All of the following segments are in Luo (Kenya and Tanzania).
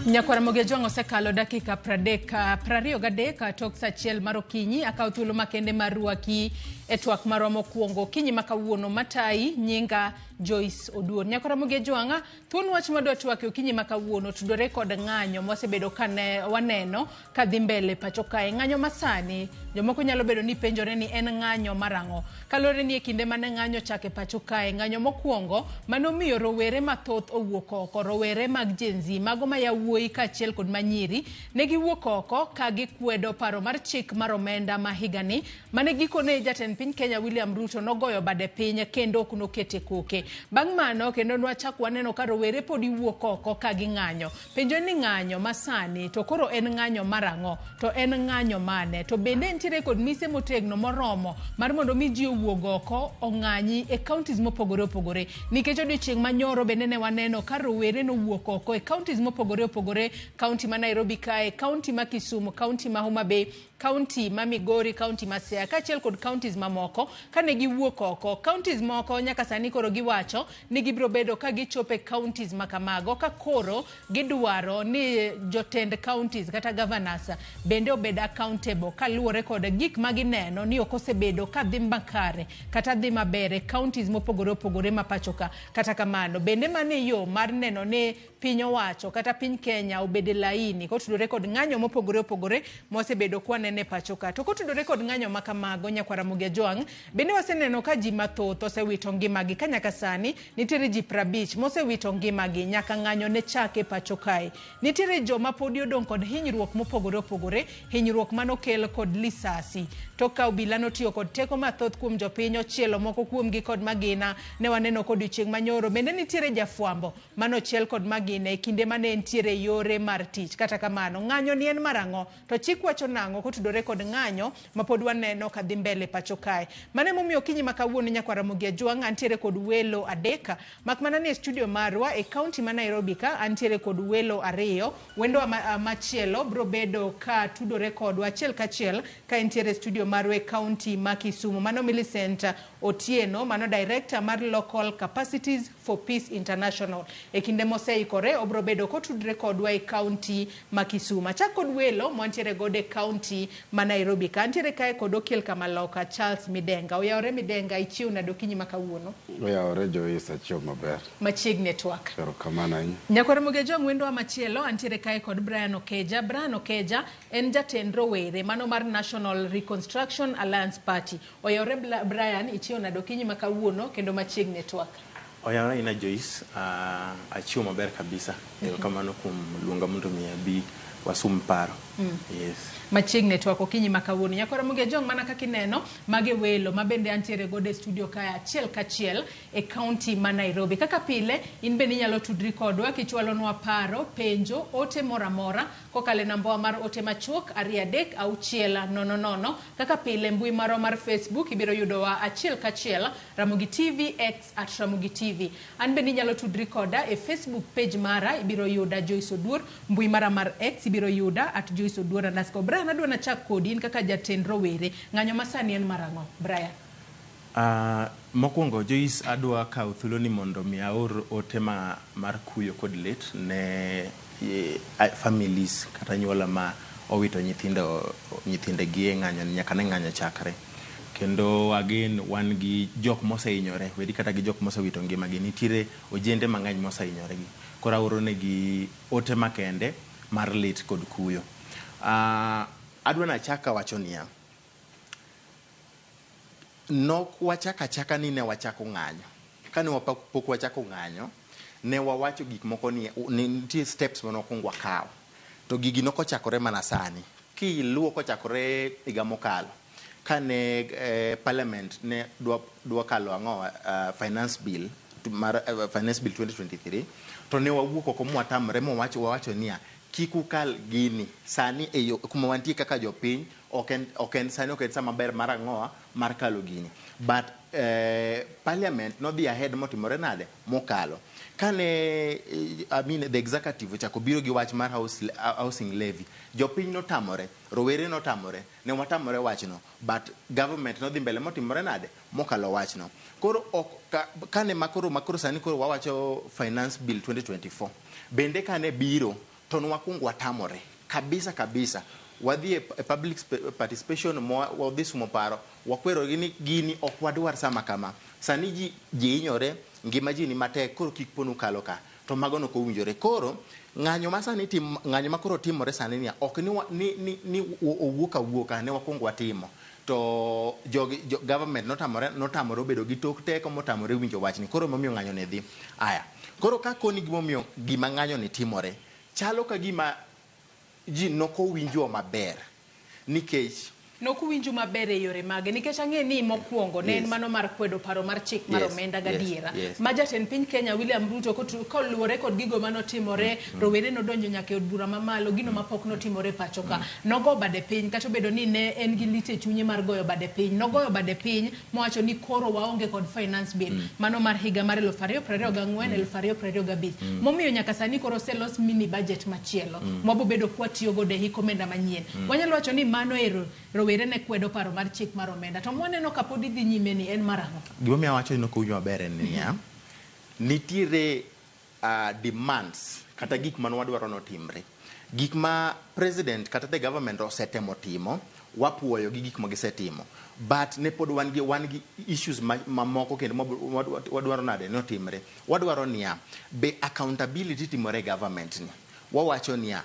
Nyakwaramogi Ojwang osekalo dakika 23 tok saa achiel mar okinyi akawo thuolo makende mar rwaki e twak marwa mokwongo okinyi makawuono matai nyinga Joyce Oduor. Nyakwaramogi Ojwang, thuon wach madwa twak okinyi makawuono tudore kod ng'anyo mosebedo kane waneno kadhi mbele pacho kae. Ng'anyo masani jomoko nyalo bedo ni penjore ni en ng'anyo marang'o. Kalore ni e kinde mane ng'anyo chake pacho kae, ng'anyo mokwongo manomiyo rowere mathoth owuok oko, rowere mag Gen Z, mago ma yawuoyi kaachiel kod manyiri, ne giwuok oko ka gikwedo paro mar chik mar omenda ma higani mane gikone jatend piny Kenya William Ruto nogoyo bade piny kendo ok nokete koke. Bang' mano kendo nwachak waneno ka rowere pod iwuok oko ka ging'anyo. Penjo ni ng'anyo masani to koro en ng'anyo marang'o, to en ng'anyo mane, to bende nitiere kod mise motegno moromo mar mondo mi ji owuog oko ong'anyi e counties mopogore opogore. Nikech odiochieng' manyoro bende ne waneno ka rowere nowuok oko e counties mopogore opogore, county ma Nairobi kae, county ma Kisumu, county ma Homa Bay, county ma Migori, county ma Siaya, kaachiel kod counties mamoko kane giwuok oko. Counties moko nyaka sani koro giwacho ni gibiro bedo ka gichope counties makamago ka koro gidwaro ni jotend counties kata governors bende obed accountable kaluwore kod gik magineno ni ok osebedo ka dhi makare kata dhi maber e counties mopogore opogore ma pacho ka. Kata kamano bende mane yo mar neno ni piny owacho kata piny Kenya obede laini kotudore kod ng'anyo mopogore opogore mosebedo kwanene pacho ka. To kotudore kod ng'anyo makamago, Nyakwaramogi Ojwang, bende waseneno ka ji mathoth osewito ngimagi ka nyaka sani nitiere ji 50 mosewito ngimagi nyaka ng'anyo ne chake pacho kae. Nitiere joma podi odong' kod hinyruok mopogore opogore, hinyruok manokel kod lisasi. To ka obila notiyo kod teko mathoth kuom jopiny ochielo moko kuomgi kod magina ne waneno kod odiochieng' manyoro. Bende nitiere jafwambo manochiel kod magina e kinde mane nitiere yore mar tich. Kata kamano ng'anyo ni en marang'o, to chik wacho nang'o kotudore kod ng'anyo ma pod waneno kadhi mbele pacho kae. Mane momiyo okinyi makawuono Nyakwaramogi Ojwang antiere kod welo adek makmana ni e studio marwa e county ma Nairobi ka antiere kod welo 2. Wendo machielo bro bedo ka tudore kodwa achiel kachiel ka entiere studio marwa e county ma Kisumu. Mano Millicent Otieno, mano director mar Local Capacities for Peace International. E kinde moseikore obro bedo kotudre kodwa e county ma Kisumu. Achak kod welo mwantiere gode e county ma Nairobi ka antiere kae kod Okiel Kamaloka Charles Midenga. Oyawre Midenga, ichiw nade okinyi makawuono? Oyawre Joyce, achiel maber. Machiegni e twak. Erokamano ahinya. Nyakwaramogi Ojwang, wendo machielo antiere kae kod Brian Okeja. Brian Okeja en jatend rowere mano mar National Reconstruction Alliance Party. Oyawre Brian, ichiw nade okinyi makawuono kendo machiegni e twak? Oyawre ina Joyce, achiw maber kabisa. Erokamano kuom luonga mondo mi abi wasum paro. Yes. Machiegni twak okinyi makawuono. Nyakwaramogi Ojwang, mana kaka ineno mage welo mabende antiere gode e studio kaya achiel kachiel e county ma Nairobi. Kaka pile in bende inyalo tudri kodwa kichwalonwa paro, penjo, ote moramora kokale namba mar ote machuok 236000. Kaka pile mbui marwa mar Facebook ibiro yudowa achiel kachiel Ramogi TV X @Ramogi TV. An bende inyalo tudri koda e Facebook page mara ibiro yuda Joyce Oduor, mbui mara mar X ibiro yuda @Joyce Oduor _ Brian, adwa na chak kodi in kaka jatend rowere. Ng'anyo masani en marang'o, Brian? Mokwongo Joyce, adwa kawo thuolo ni mondo mi aor ote mar kuyo kod lit ne families kata nyuola ma owito nyithindegi e ng'anyo nyaka ne ng'anyo chakre. Kendo again wan gi jok moseinyore, wedi kata gi jok mosewito ngimagi, nitiere ojende mang'eny moseinyore gi. Koro aoro negi ote makende mar lit kod kuyo. Adwa na chaka wacho niya, nok wachaka chaka ni ne wachako ng'anyo. Kane pok wachako ng'anyo, ne wawacho gik moko ni nitie steps manokwongo wakawo. To gigi nokochakore mana sani. Kiluwo kochakore higa mokalo, kane parliament ne dwa kalo ang'o finance bill 2023, to ne wawuok oko mwatamre wawacho niya, kikukal gini sani eyo kuma wantie kaka jopiny oken sani oken sama ber mar ang'oa mar kalo gini. But parliament no dhi ahead motimore nade mokalo kane the executive ochako biro gi wach mar housing levy. Jopiny notamore, rowere notamore, ne watamore wachno, but government no dhi mbele motimore nade mokalo wachno. Koro kane makoro sani koro wawacho finance bill 2024 bende kane biro to nwakwongo watamore kabisa wadhi e public participation wadhi sumo paro wakwero ni gini ok wadwar sama kama sani ji hinyore ngima ji ni matek koro kik ponu kalo ka to mago no kowinjore koro ng'anyo masani ng'anyo makoro timore sani ni ok ni owuoka ne wakwongo watimo to government notamore obedo gi tok teko motamore winjo wachni koro momiyo ng'anyo ne dhi aya koro ka koni gimomiyo gima ng'anyo ni timore chalo ka gima ji nokowinjo maber nikech nokuwinjo maber e yore mage nikech ang'e ni mokwongo ne en mano mar kwedo paro mar chik mar omenda gadiera ma jatend piny Kenya William Ruto koluwore kod gigo manotimore rowere nodonjo nyaka e od bura mamalo gino mapok notimore pacho ka nogo bade piny kata obedo ni ne en gi lit e chunye mar goyo bade piny nogoyo bade piny mowacho ni koro waonge kod finance bill mano mar higa mar 2024 2025 momiyo nyaka sani koro selos mini budget machielo mwabobedo kwatiyo go de hiko omenda manyien wanyalo wacho ni mano ero rowere ne kwedo paro mar chik mar omenda to mwaneno kapod idhi nyime ni en marang'o gimomiyo awacho ni nokowinjo maber en niya nitiere demands kata gik ma wadwaro notimre gik ma president kata the government osetemo timo wapuoyo gi gik ma gisetimo but ne pod wan gi issues mamoko kendo wadwaro nade notimre wadwaro niya be accountability timore government ni wawacho niya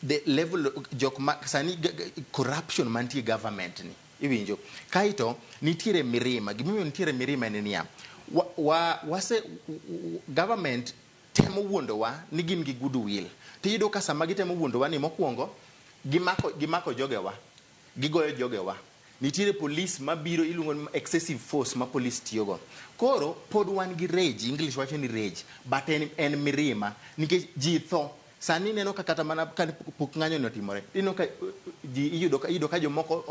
the level sani corruption mantie government ni iwinjo kaito nitiere mirima gimomiyo nitiere mirima ni niya wase government temo wuondowa ni gin gi goodwill tiyudo ka sama gitemo wuondowa ni mokwongo gimako jogewa gigoyo jogewa nitiere police mabiro iluongo ni excessive force ma police tiyogo koro pod wan gi rage English wacho ni rage but en mirima nikech ji tho sani neno ka kata mana kan pok ng'anyo no timore ino ka ji iyudo ka jomoko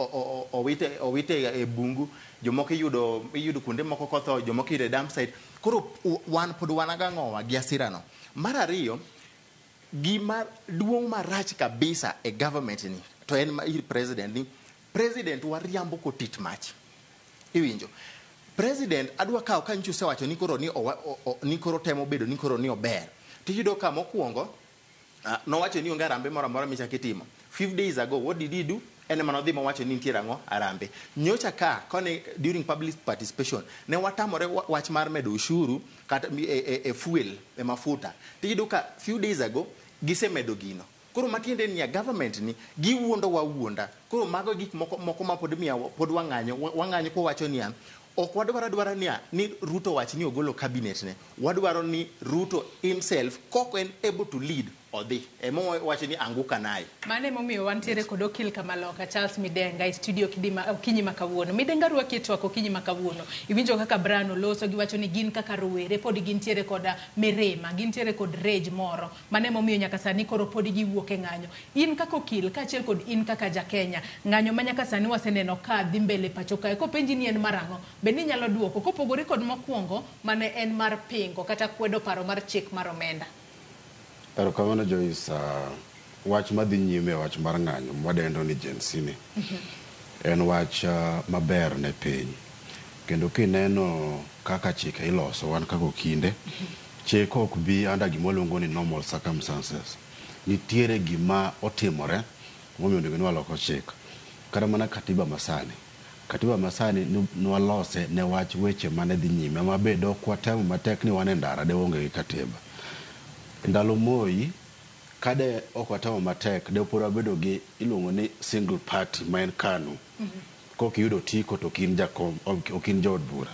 owite e bungu jomoko iyudo kuonde moko kotho jomoko ire dump site koro wan pod wanaga ng'owa gi asirano mar ariyo gima duong' marach kabisa e government ni to en president wariambo kotit mach iwinjo president adwa kawo ka nchu sewacho ni koro ni koro temo bedo ni koro ni ober tiyudo ka mokwongo nowacho ni onge arambe moro amora michako itimo 5 days ago what did he do en mano dhi mowacho ni nitiere ang'o arambe nyocha ka kone during public participation ne watamore wach mar medo ushuru kata e fuel e mafuta tiyudo ka few days ago gisemedo gino koro matiende ni government ni giwuondo wawuonda koro mago gik moko ma pod miya pod wang'anyo kowacho niya ok wadwaro niya ni Ruto wach ni ogolo cabinet ne wadwaro ni Ruto himself kok en able to lead odhi emo wacho ni anguka naye mane momiyo wantiere kod okil Kamaloka Charles Midenga e studio Okinyi makawuono Midenga rwaki twak Okinyi makawuono iwinjo kaka Brano loso giwacho ni gin kaka rowere pod gintiere kod mirima gintiere kod rage moro mane momiyo nyaka sani koro pod giwuok e ng'anyo in kaka okil kaachiel kod in kaka jakenya ng'anyo ma nyaka sani waseneno ka dhi mbele pacho kae kopenji ni en marang'o be ni nyalo duoko kopogore kod mokwongo mane en mar pingo kata kwedo paro mar chik mar omenda Erokamano Joyce, wach madhi nyime wach mar ng'anyo mwadendo ni Gen Z ni en wach maber ne piny kendo kineno kaka chike iloso wan kaka kinde chike ok bi anda gima luongo ni normal circumstances nitiere gima otimore momiyo onego ni waloko chik kata mana katiba masani nwalose ne wach weche mane dhi nyime mabedo kwa temo matek ni wan e ndara de onge gi katiba ndalo Moi kade ok watamo matek de pora bedo gi iluongo ni single party ma en KANU kok yudo tiko to kin jakom okin jod bura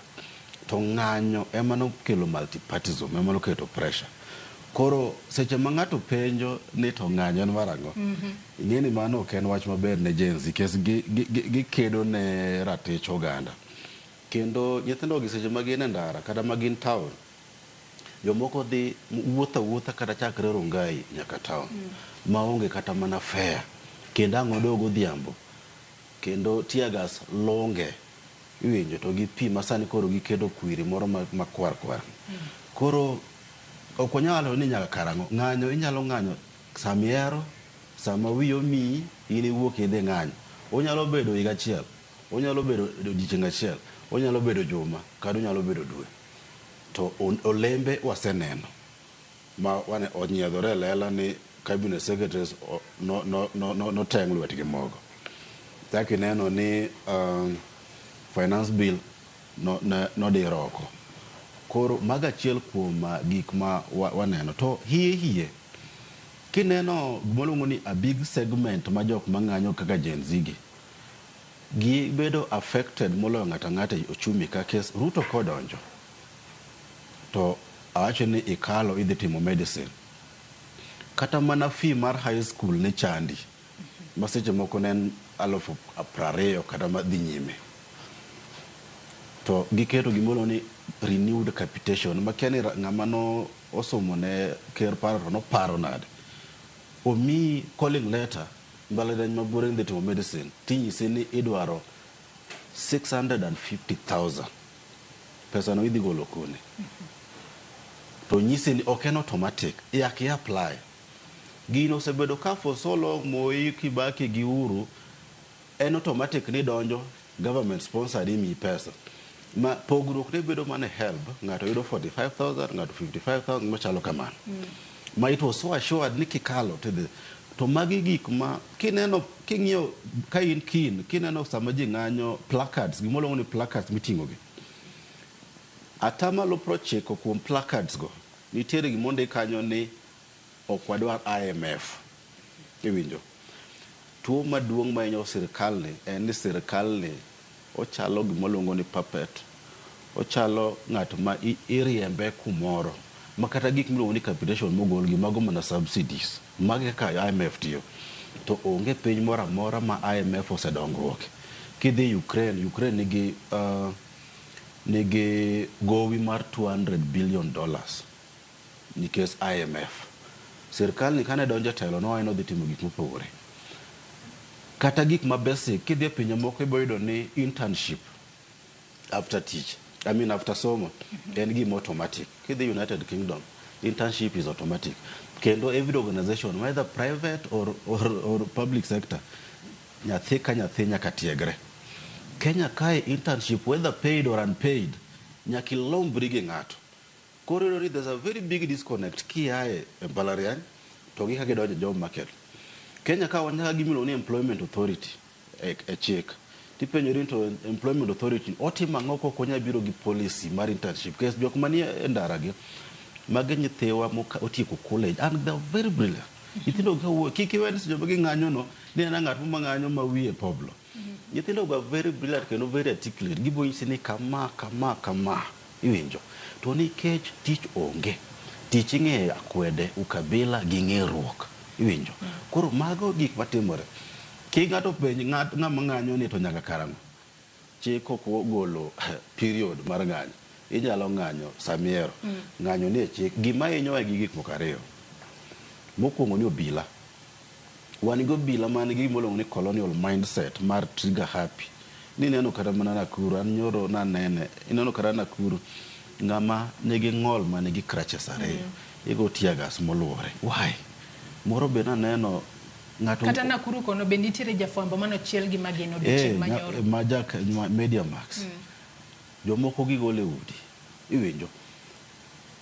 to ng'anyo ema no kelo multipartyism ema no keto pressure koro seche ma ng'ato penjo ni to ng'anyo en marang'o ing'eni mano ok en wach maber ne Gen Z kes gi kedo ne ratich oganda kendo nyithindo gi seche ma gin e ndara kata ma gin town jomoko dhi wuotha kata chakre Rongai nyaka town maonge kata mana fare kendo ang'o dogo dhiambo kendo tiagas longe iwinjo to gi pi masani koro gikedo kwiri moro makwar koro ok onyalo ni nyaka karang'o ng'anyo inyalo ng'anyo samiero sama wiyo mi in iwuok idhi ng'anyo onyalo bedo higa achiel onyalo bedo odiechieng' achiel onyalo bedo juma kata onyalo bedo dwe to olembe waseneno ma wane onyiedhore lela ni cabinet secretaries no teng lwetgi mogo. Taki neno ni finance bill no di roko. Koro maga chiel kuom gik ma waneno. To hie kineno gimoluongo ni a big segment ma jok mang'anyo kaka Gen Z gi bedo affected moloyo ng'ata ng'ata ochumi ka kes Ruto kodonjo to awacho ni ikalo idhi timo medicine. Kata mana fee mar high school ni chandi maseche moko nen 20,000 kata madhi nyime. To giketo gimolo ni renewed capitation makiani ng'ama no osomo ne ker paro no paro nade. Omi calling letter mbalariany mabure ndhi timo medicine tinyisi ni idwaro 650,000 pesa no idhi golo kune. To nyisi ni ok en automatic yak apply. Gino osebedo ka for so long Moi, Kibaki gi Uhuru en automatic ni donjo government sponsored imi pesa. Ma pogruok ne bedo mane help ng'ato yudo 45,000 ng'ato 55,000 machalo kamano. Ma it was so assured ni kikalo to magi gik ma kineno king'iyo ka in kineno sama ji ng'anyo placards gimoluongo ni placards miting'o gi. Atamalo prochiko kuom placards go nitiere gimonde kanyo ni ok wadwar IMF. Iwinjo. Tuo maduong' ma inyo sirkal ni en ni sirkal ni ochalo gimoluongo ni puppet. Ochalo ng'at ma iriembe kumoro. Makata gik miluongo ni capitation mogol gi mago mana subsidies. Mage ka IMF tiyo. To onge piny moro amora ma IMF osedongruok. Kidhi Ukraine nigi gowi mar $200 billion nikech IMF. Sirkal ni kane donjo telo no dhi timo gik mopogore. Kata gik ma basic kidhi pinje moko iboyudo ni internship after somo en gima automatic. Kidhi United Kingdom internship is automatic. Kendo every organization whether private or public sector nyathi ka nyathi nyaka tiegre. Kenya kae internship whether paid or unpaid nyaka ilombri gi ng'ato. Koro there's a very big disconnect kiae mbalariany to gi kage donjo job market. Kenya ka wanyaka gimiluongo ni employment authority e chik. Tipenjori to employment authority otimo ang'o konya biro gi policy mar internship. Kes jok manie ndara gi mage nyithiwa otieko college and they are very brilliant. Nyithindo ga kiki wen job gi ng'anyo no ni en ng'at ma ng'anyo ma wiye poblo. Nyithindo ga very brilliant kendo very articulate. Gibonyisi ni kama iwinjo. To nikech tich onge. Tich ing'e akwede ukabila gi ng'eruok. Iwinjo. Koro mago gik matimore. Ki ng'ato penj ng'ama ng'anyo ni to nyaka karang'o. Chiko ko golo period mar ng'anyo. Inyalo ng'anyo samiero. Ng'anyo ni chik gima inyoe gi gik moko ariyo. Mokwongo ni obila. Wan go obila man gi gimoluongo ni colonial mindset mar trigger happy. Ni neno kata mana Nakuru an nyoro na nene. Ineno kata Nakuru ng'ama nigi ng'ol ma nigi crutches ariyo. Igo tiagas moluore. Why? Moro be na neno ng'ato kata Nakuru kono be nitiere jafwambo mano chiel gi mageno dichiel manyoro. Majak Media Max. Jomoko gigole udi. Iwinjo.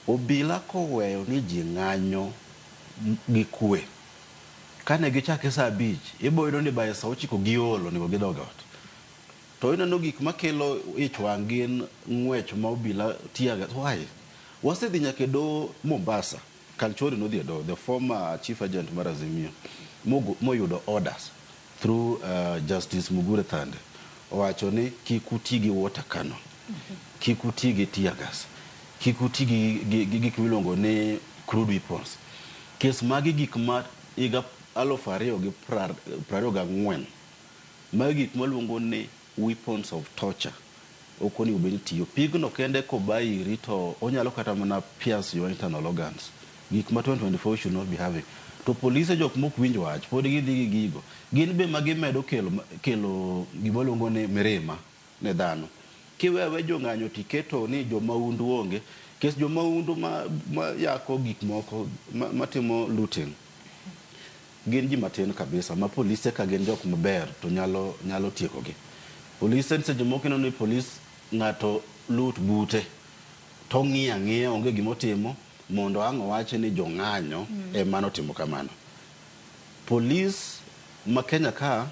Obila koweyo ni ji ng'anyo gi kwe. Kane gichake saa 5 iboyudo ni by saa 9 giolo ni gidog ot. To ineno gik makelo ich wang' gin ng'wech ma obila tiaga. Why? Wasedhi nyaka do Mombasa. Kalchori no dhi do the former chief agent mar Azimio moyudo orders through Justice Mugure Thande. Owacho ni kikuti gi water cannon. Kikuti gi tiagas. Kikuti gi gik miluongo ni crude weapons. Kes magi gik ma iga 2024 magi gik maluongo ni weapons of torture. Okoni ubeni tiyo. Pigno kende ko bayi rito onyalo kata mana pierce your internal organs. Gik ma 2024 should not be having. To police jok mok winjo wach pod gidhi gi gigo. Gin be magi medo kelo gimoluongo ni mirima ne dhano. Kiwewe jo ng'anyo tiketo ni jo maundu onge. Kes jo maundu ma yako gik moko matimo looting. Gin ji matin kabisa ma police ka gin jok maber to nyalo tieko gi. Police se jomoko ni police ng'ato loot bute to ng'iya onge gimotimo mondo ang' owache ni jo ng'anyo e mano timo kamano. police ma Kenya ka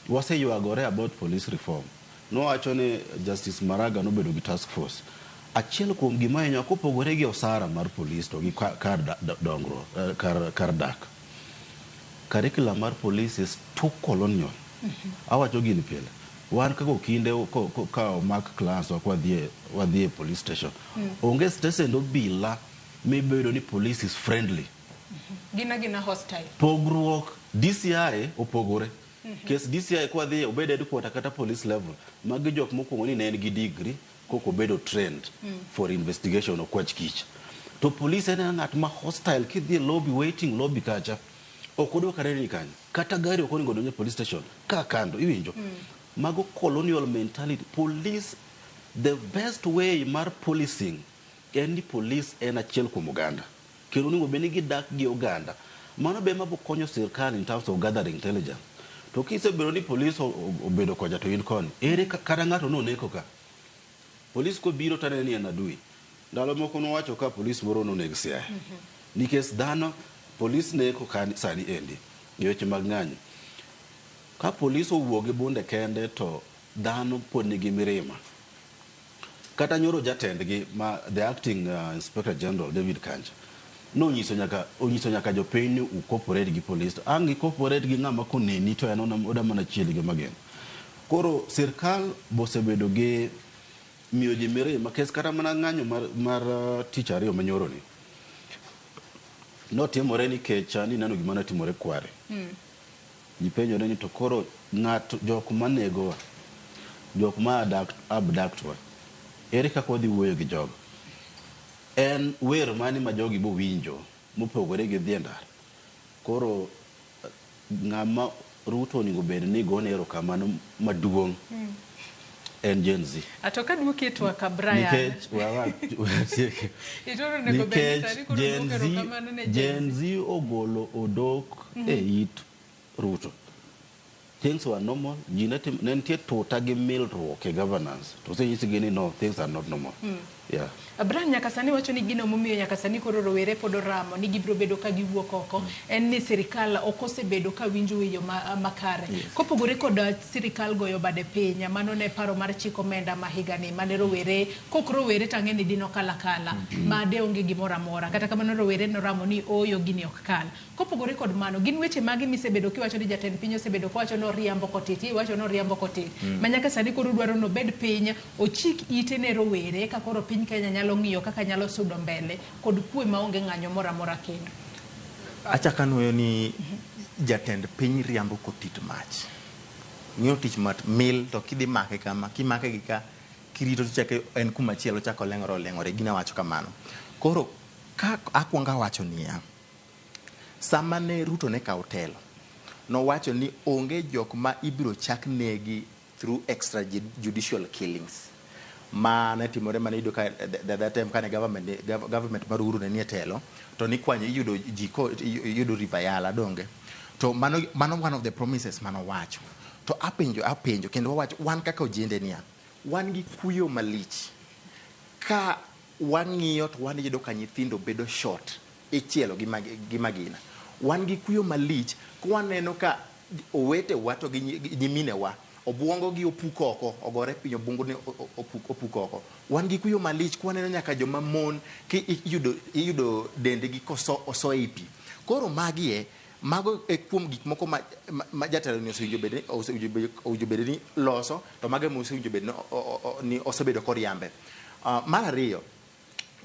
waseyuagore about police reform. Nowacho ni Justice Maraga nobedo gi task force. Achiel kuom gima hinyo kopogore gi osara mar police to gi kar dongruok kar dak. Curriculum mar police is too colonial. Awacho gini pile. Wan kako kinde ka mark class wa wadhi police station. Onge station obila mebedo ni police is friendly. Gina hostile. Pogruok DCI opogore. Kes DCI kwa dhi obede headquarter kata police level. Magi jok mokwongo ni ne en gi degree koko bedo trained for investigation of kwach kich. To police en ng'at ma hostile kidhi lobby waiting lobby kacha. Okodo kareni kanyo. Kata gari okoningo donjo police station. Ka kando iwinjo. Mago colonial mentality. Police, the best way mar policing any police en achiel kuom oganda. Kendo ningo beni gi dak gi oganda. Mano be mabo konyo sirkal in terms of gathering intelligence. To kise bedo ni police obedo koja to in koni. Ere kata ng'ato no neko ka. Police ko biro tane ni en adui. Ndalo moko nowacho ka police moro no nego Siaya. Nikech dhano police neko kan sani endi. Weche mag ng'anyo. Ka police owuoge bunde kende to dhano pod nigi mirima. Kata nyoro jatendgi ma the acting Inspector General David Kanja. No onyiso nyaka jopiny ni ucooperate gi police. To ang incorporate gi ng'ama koneni to en oda mana chieli gi magen. Koro sirkal bosebedo gi miyo ji mirima kes kata mana ng'anyo mar tich ariyo manyoro ni. Notimore nikech ni neno gima notimore Kware. Jipenyore ni to koro ng'ato jok manegowa, jok ma abductwa, ere kaka wadhi wuoyo gi jogo. En wer mani ma jogi bo winjo mopogore gi dhi ndara. Koro ng'ama Ruto onego bed ni gone erokamano maduong' en Gen Z. Atoka duoki e twak ka Brian. Nikech Gen Z ogolo odok e it Ruto. Things were normal. Nentie tota gi milruok e governance. To say nyisi gini no, things are not normal. Yeah. Brian nyaka sani wacho ni gino momiyo nyaka sani koro rowere pod oramo ni gibiro bedo ka giwuok oko en ni sirikal okosebedo ka winjo weyo makare. Kopogore kod sirikal goyo bade piny mano ne paro mar chiko omenda ma higani mane rowere kok rowere tang'e ni dino kala ma de onge gimoro amora kata kamano rowere noramo ni oyo gini ok kala. Kopogore kod mano gin weche magi misebedo kiwacho ni jatend piny osebedo kowacho no riambo kotiti wacho no riambo kotiti manyaka sani koro dwaro no bed piny ochik ite ne rowere ka koro piny Kenya nyalo ng'iyo kaka nyalo sudo mbele kod kwe maonge ng'anyo moro amora kendo. Achaka nuoyo ni jatend piny riambo kotit mach. Ng'iyo tich mat mil to kidhi make kama kimake gi ka kirito to chake en kuma chielo chako lengore gina wacho kamano. Koro ka akwonga wacho niya sama ne Ruto ne kawo telo no wacho ni onge jok ma ibiro chak negi through extrajudicial killings. Ma ne timore mane yudo ka that time kane government mar Uhuru ne nie telo to ni kwanye yudo jiko yudo rivayala donge to mano one of the promises mano wacho to apenjo kendo wacho wan kaka ojende niya wan gi kuyo malich ka wang'iyo to wan yudo ka nyithindo bedo short ichielo gi magina wan gi kuyo malich kwaneno ka owete wato gi nyimine wa obwongo gi opuko oko ogore piny obwongo ni opuko oko wan gi kuyo malich kwaneno nyaka joma mon ki iyudo dendegi koso ipi koro mago e kuom gik moko ma jatelo ni osewinjo bed ni loso to mago osewinjo bed ni osebedo koriambe. Mar ariyo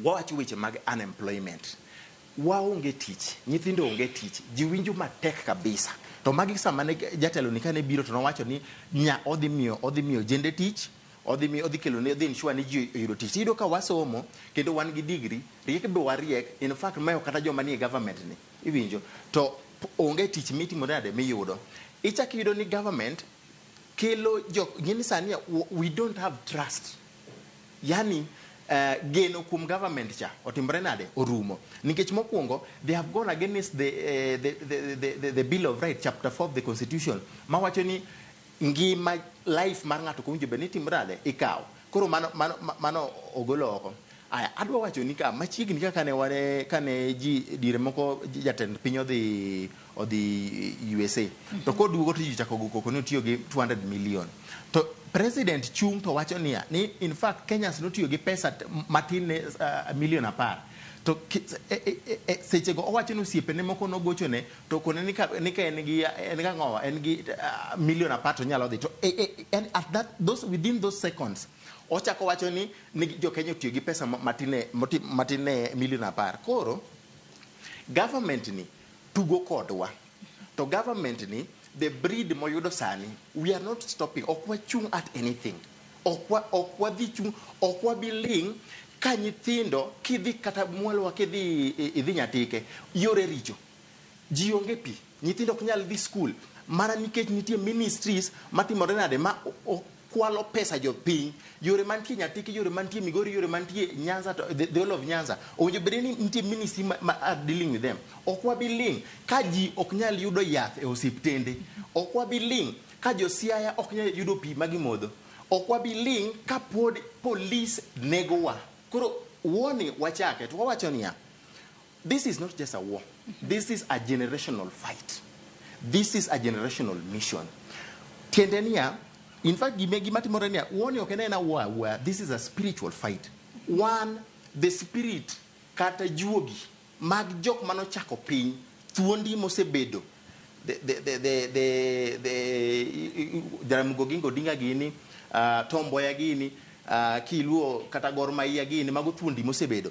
wawacho weche mag unemployment. Waonge tich, nyithindo onge tich, ji winjo matek kabisa. To magi sama ne jatelo ni kane biro to nowacho ni odhi miyo jende tich, odhi kelo ne odhi ensure ni ji yudo tich. Iyudo ka wasomo kendo wan gi degree, riek be wariek, in fact mayo kata joma nie government ni. Iwinjo to onge tich mitimo nade miyudo. Ichak iyudo ni government kelo nyini sani we don't have trust. Yani geno kum government cha otimbre nade orumo nikech mokwongo they have gone against the Bill of Rights chapter 4 of the Constitution mawacho ni ngima life mar ng'ato kowinjo bed ni timrade ikaw koro mano ogolo oko. aya adwa wacho ni ka machiegni kaka ne wane kane ji dire moko jatend piny odhi USA to koduogo to ji chako goko ne otiyo gi 200 million to president chung to wacho niya ni in fact Kenyans notiyo gi pesa matin ne million 10 to seche go owacho ni osiepene moko nogochone to kone ni ka en gi million 10 to nyalo dhi to and at that within those seconds ochako wacho ni jo Kenya otiyo gi pesa matine million 10 koro government ni tugo kodwa to government ni the breed moyudo sani we are not stopping okwa chung at anything okwa dhi chung okwa biling ka nyithindo kidhi kata mwalo idhi nyatike yore richo ji onge pi nyithindo ok nyal dhi school mana nikech nitie ministries matimore nade ma kwalo pesa jo piny yore mantie nyatike yore mantie Migori yore mantie Nyanza the whole of Nyanza owinjo bede ni nitie ministry are dealing with them okwa biling ka ji ok nyal yudo yath e osiptende okwa biling ka jo Siaya ok nyal yudo pi magimodho okwa biling ka pod police negowa koro woni wachake to wawacho niya this is not just a war this is a generational fight this is a generational mission tiende niya in fact gima timore niya woni ok en a war this is a spiritual fight one the spirit kata juogi mag jok manochako piny thuondi mosebedo the Jaramogi Odinga gini Tom Mboya gini Kiluo kata Gor Mahia gini mago thuondi mosebedo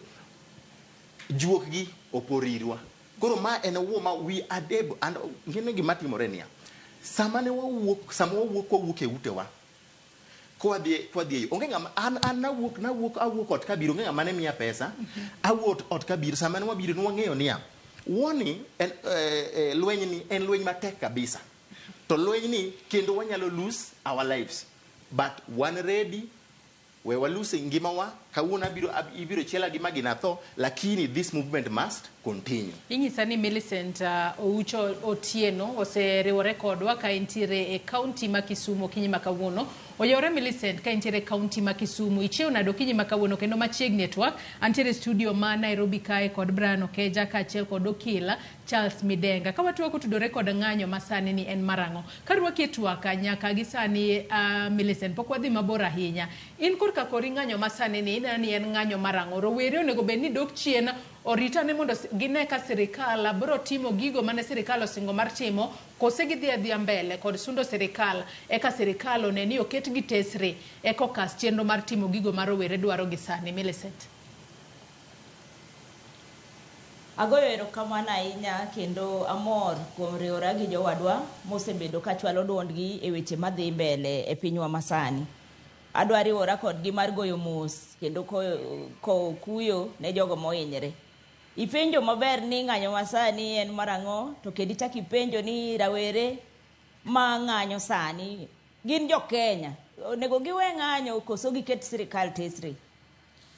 juok gi oporirwa koro ma en wo ma we are able and ngene gima timore niya sama wawuok e utewa kwa dhi onge ngama an awuok ot kabiro onge ngama ne miya pesa awuok ot kabiro sama ne wabiro nwang'eyo niya woni lweny ni en lweny matek kabisa to lweny ni kendo wanyalo lose our lives but one ready we were losing ngimawa kawuono ibiro chiela gi magina tho lakini this movement must continue. Inyisa ni Millicent Oucho Otieno oseriwore kodwa ka entiere e county ma Kisumu kinyi makawuono oyore Millicent ka entiere county ma Kisumu ichiew nado kinyi makawuono kendo machiegni network antiere studio ma Nairobi kae kod Brian Okeja ka achiel kod Okila Charles Midenga ka watu wako tudore kod ng'anyo masani ni en marango karwaki twaka nyaka gi sani Millicent pok wadhi mabor ahinya in kurka kori ng'anyo masani ni en ng'anyo marango rowere onego bed ni dok chien orita ne mondo gine ka sirikal bro timo gigo mane sirikal osingo mar timo kose gidhi mbele kod sundo sirikal eka sirikal oneni oket gi tesre eko kas chenro mar timo gigo mar rowere dwaro gi sani Millicent. Agoyo erokamano ahinya kendo amor kuom riwora gi jowadwa mosebedo ka chwalo duondgi e weche madhi mbele e pinywa masani. Adwa riwora kodgi mar goyo mos kendo ko kuyo ne jogo mohinyre. Ipenjo maber ni ng'anyo masani en marang'o to kendo ichak ipenjo ni rawere ma ng'anyo sani gin jo Kenya onego giwe ng'anyo koso giket sirikal tesre.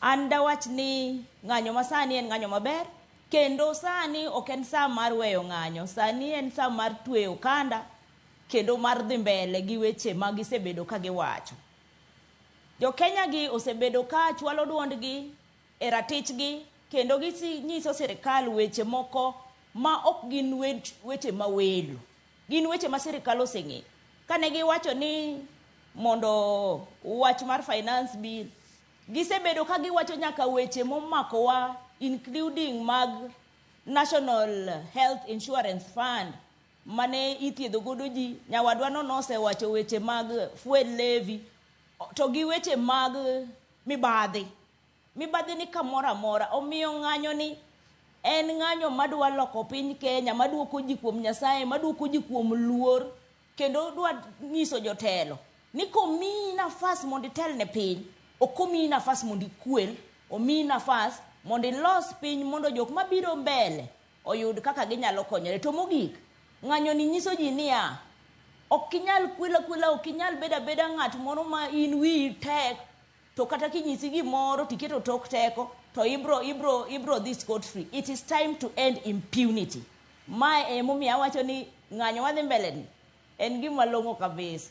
An dawach ni ng'anyo masani en ng'anyo maber kendo sani ok en sa mar weyo ng'anyo sani en sa mar tweyo kanda kendo mar dhi mbele gi weche ma gisebedo ka giwacho. Jo Kenya gi osebedo ka chwalo duondgi e ratichgi kendo ginyiso sirikal weche moko ma ok gin weche mawelo gin weche ma sirikal oseng'eyo kane giwacho ni mondo wach mar finance bill gisebedo ka giwacho nyaka weche momakowa including mag National Health Insurance Fund mane ithiedho godo ji nyawadwa nosewacho weche mag fuel levy to gi weche mag mibadhi ni kamora mora omiyo ng'anyo ni en ng'anyo madwa loko piny Kenya maduoko ji kuom Nyasaye maduoko ji kuom luor kendo dwa nyiso jotelo ni komi nafas mondo itel ne piny okomi nafas mondo ikwel omi nafas mondo ilos piny mondo jok mabiro mbele oyud kaka ginyalo konyore to mogik ng'anyo ni nyiso ji niya ok inyal kwela ok inyal beda ng'at moro ma in wi tek to kata kinyisi gimoro tiketo tok teko to ibro this scot free. It is time to end impunity. Mae momiyo awacho ni ng'anyo wadhi mbele ni en gima long'o kabisa.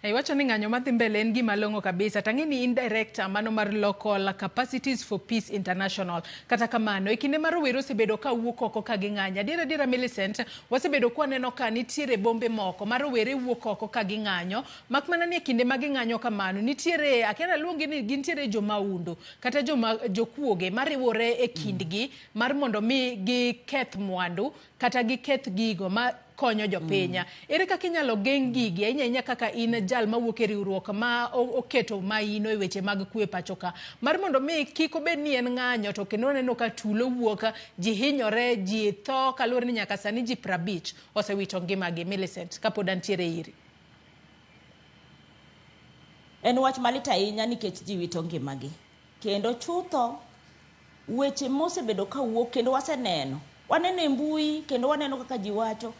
Iwacho ni ng'anyo madhi mbele en gima long'o kabisa. Tang'eni in director mano mar Local Capacities for Peace International. Kata kamano, e kinde mar rowere osebedo ka wuok oko ka ging'anyo. Adiera Millicent, wasebedo kwa neno ka nitiere bombe moko mar rowere wuok oko ka ging'anyo. Mak mana ni e kinde ma ging'anyo kamano, nitiere, akiana luongi ni gintiere jomaundu, kata jokuoge mariwore e kindgi mar mondo mi giketh mwandu, kata giketh gigo ma konyo jopiny. Ere kaka inyalo geng' gigi ahinya kaka in jal mawuok e riwruok ma oketo maino e weche mag kwe pacho ka, mar mondo mi kik obed ni en ng'anyo to kendo neno ka tulo wuok, ji hinyore, ji tho, kaluwore ni nyaka sani ji 50 osewito ngimagi. Millicent, kapod antiere iri. En wach malit ahinya nikech ji wito ngimagi. Kendo chutho weche mosebedo ka wuok kendo waseneno. Waneno e mbui kendo waneno kaka ji wacho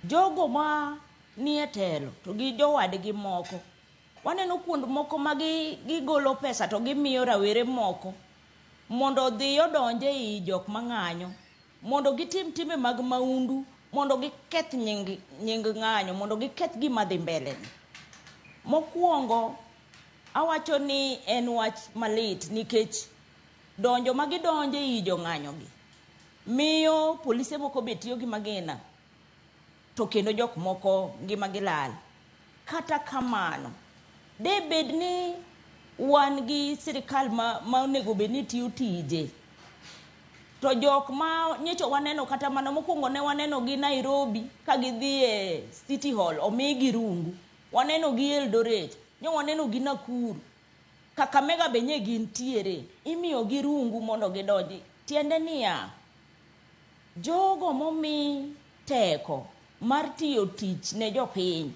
jogo ma nie telo to gi jowadgi moko. Waneno kuond moko ma gigolo pesa to gimiyo rawere moko mondo odhi odonje i jok mang'anyo, mondo gitim timbe mag maundu, mondo giketh nying ng'anyo, mondo giketh gima dhi mbele. Mokwongo awacho ni en wach malit nikech donjo ma gidonje i jo ng'anyo gi miyo polise moko betiyo gi magina to kendo jok moko ngimagi lal. Kata kamano, de bed ni wan gi sirikal ma onego bed ni tiyo tije. To jok ma nyicho waneno kata mana mokwongo ne waneno gi Nairobi ka gidhi e City Hall omigi rungu. Waneno gi Eldoret, nyo waneno gi Nakuru. Kakamega benye gintiere, imiyo gi rungu mondo gidonji. Tiende niya, jogo momi teko mar tiyo tich ne jopiny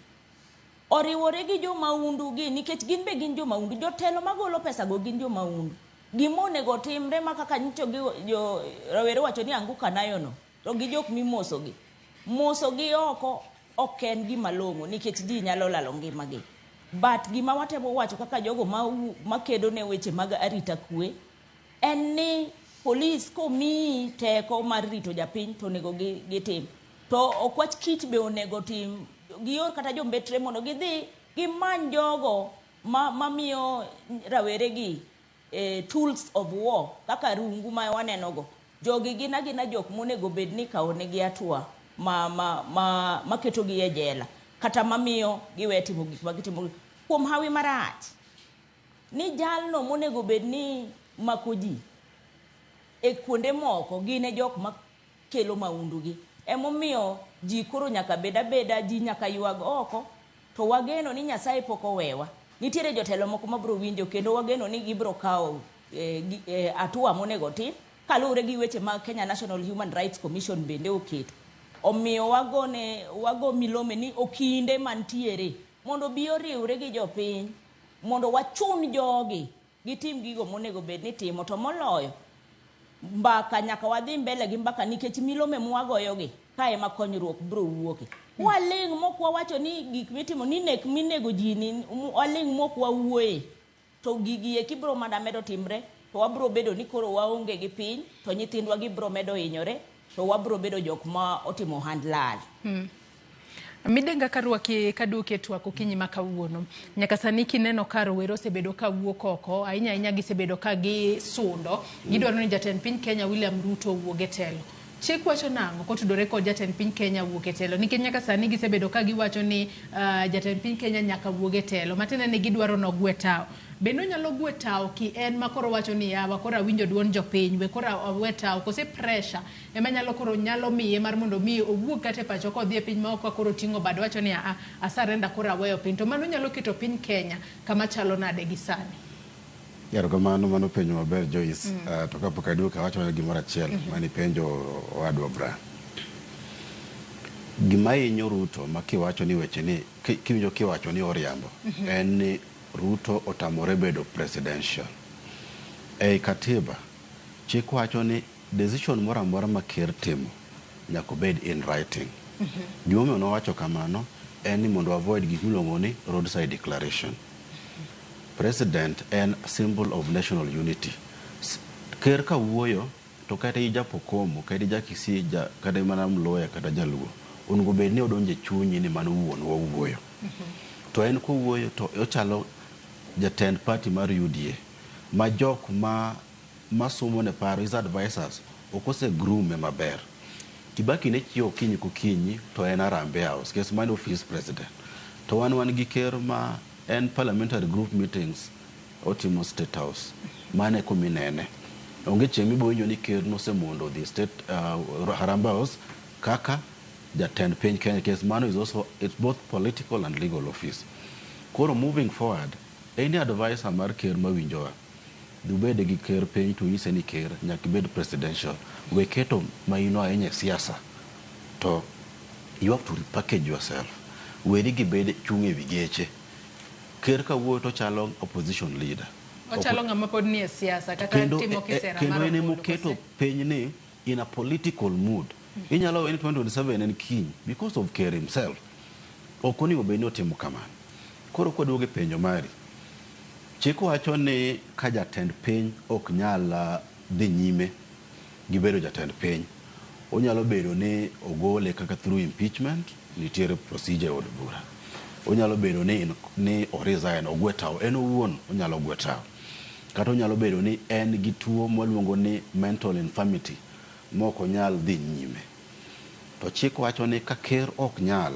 oriwore gi jomaundu gi nikech gin be gin jomaundu. Jotelo magolo pesa go gin jomaundu. Gimonego timre ma kaka nyicho gi rawere wacho ni anguka nayo no to gi jok mimoso gi. Moso gi oko ok en gima long'o nikech ji nyalo lalo ngimagi. But gima watemo wacho kaka jogo makedo ne weche mag arita kwe en ni polis komi teko mar rito japiny to nego gitim. To okwach kich be onego tim gior kata jombetre mondo gidhi gimany jogo mamiyo rawere gi tools of war kaka rungu ma waneno go. Jogi gina jok monego bed ni kaonegi atua maketo gi e jela kata mamiyo giwe timo gik magitimo kuom hawi marach. Ni jalno monego bed ni mako ji e kuonde moko gine jok makelo maundu gi. Emomiyo ji koro nyaka beda ji nyaka yuag oko. To wageno ni Nyasaye pok owewa. Nitiere jotelo moko mabro winjo kendo wageno ni gibro kawo atua monego tim kaluwore gi weche mag Kenya National Human Rights Commission bende oketo. Omiyo wago milome ni okinde mantiere mondo bi oriwre gi jopiny mondo wachun jogi gitim gigo monego bed ni timo. To moloyo mbaka nyaka wadhi mbele gi mbaka nikech milome mwagoyogi kae ma konyruok bro wuoke. Waling' mokwa wacho ni gik mitimo ni nek minego ji ni waling' mokwa wuoye to gigi e kibro mana medo timre to wabro bedo ni koro waonge gi piny to nyithindwa gibro medo hinyore to wabro bedo jok ma otimo handlal. Midenga karwaki kaduke twako kinyi makawuono. Nyaka sani kineno ka rowere osebedo ka wuok oko, ahinya gisebedo ka gisundo, gidwaro ni jatend piny Kenya William Ruto wuog e telo. Chik wacho nang'o kotudore kod jatend piny Kenya wuok e telo? Nikech nyaka sani gisebedo ka giwacho ni jatend piny Kenya nyaka wuog e telo. Matene ni gidwaro no gwe tao. Bendo nyalo gwe tao ki en makoro wacho ni yawa kora winjo duon jopiny we kora we tao kose pressure ema nyalo koro nyalo miye mar mondo mi owuog kate pacho kodhi e piny ma ok koro tingo bad wacho ni asarenda kora weyo piny. To mano nyalo keto piny Kenya kama chalo nade gi sani. Mano penjo maber Joyce. To kapok aduoka wacho ni gimoro achiel mani penjo wadwa bra. Gima hinyo Ruto makiwacho ni weche ni kiwinjo kiwacho ni oriambo en ni Ruto otamore bedo presidential. Katiba chik wacho ni decision moro amora ma ker timo nyaka bed in writing. Gimomiyo nowacho kamano en ni mondo avoid gik miluongo ni roadside declaration. President and symbol of national unity. Ker ka wuoyo to kata ija Pokomo, kata ija Kisii, kata mana Mloya, kata Jaluo, onego bed ni odonje chunyi ni mano wuon wa wuoyo. to en kowuoyo to ochalo jatend party mar UDA ma jok ma somo ne paro his advisors okose groom maber. Kibaki ne chio kinyi kukinyi to en Arambe House kes man office president to wan gi ker ma en parliamentary group meetings otimo State House mane kuminene onge chemi bonyo ni ker no se mondo the state Arambe House kaka jatend piny Kenya kes mano is also it's both political and legal office. Koro moving forward any advisor mar ker mawinjowa dubede gi ker piny to nyise ni ker nyaka bed presidential we keto maino ahinya siasa to you have to repackage yourself weri gi bed chung e wigeche ker ka wuo to chalo opposition leader ochalo ngama pod ni e siasa kata timo kisera mar kendo ene moketo piny ni in a political mood inyalo in 2027 en kiny because of ker himself okoni obeni otimo kamano. Koro kwaduoge penjo mari chiko wacho ni ka jatend piny ok nyal dhi nyime gi bedo jatend piny onyalo bedo ni ogole kaka through impeachment nitiere procedure od bura onyalo bedo ni resign ogwetao en owuon onyalo gwetao kata onyalo bedo ni en gi tuo mwaluongo ni mental infirmity moko nyal dhi nyime to chik wacho ni ka ker ok nyal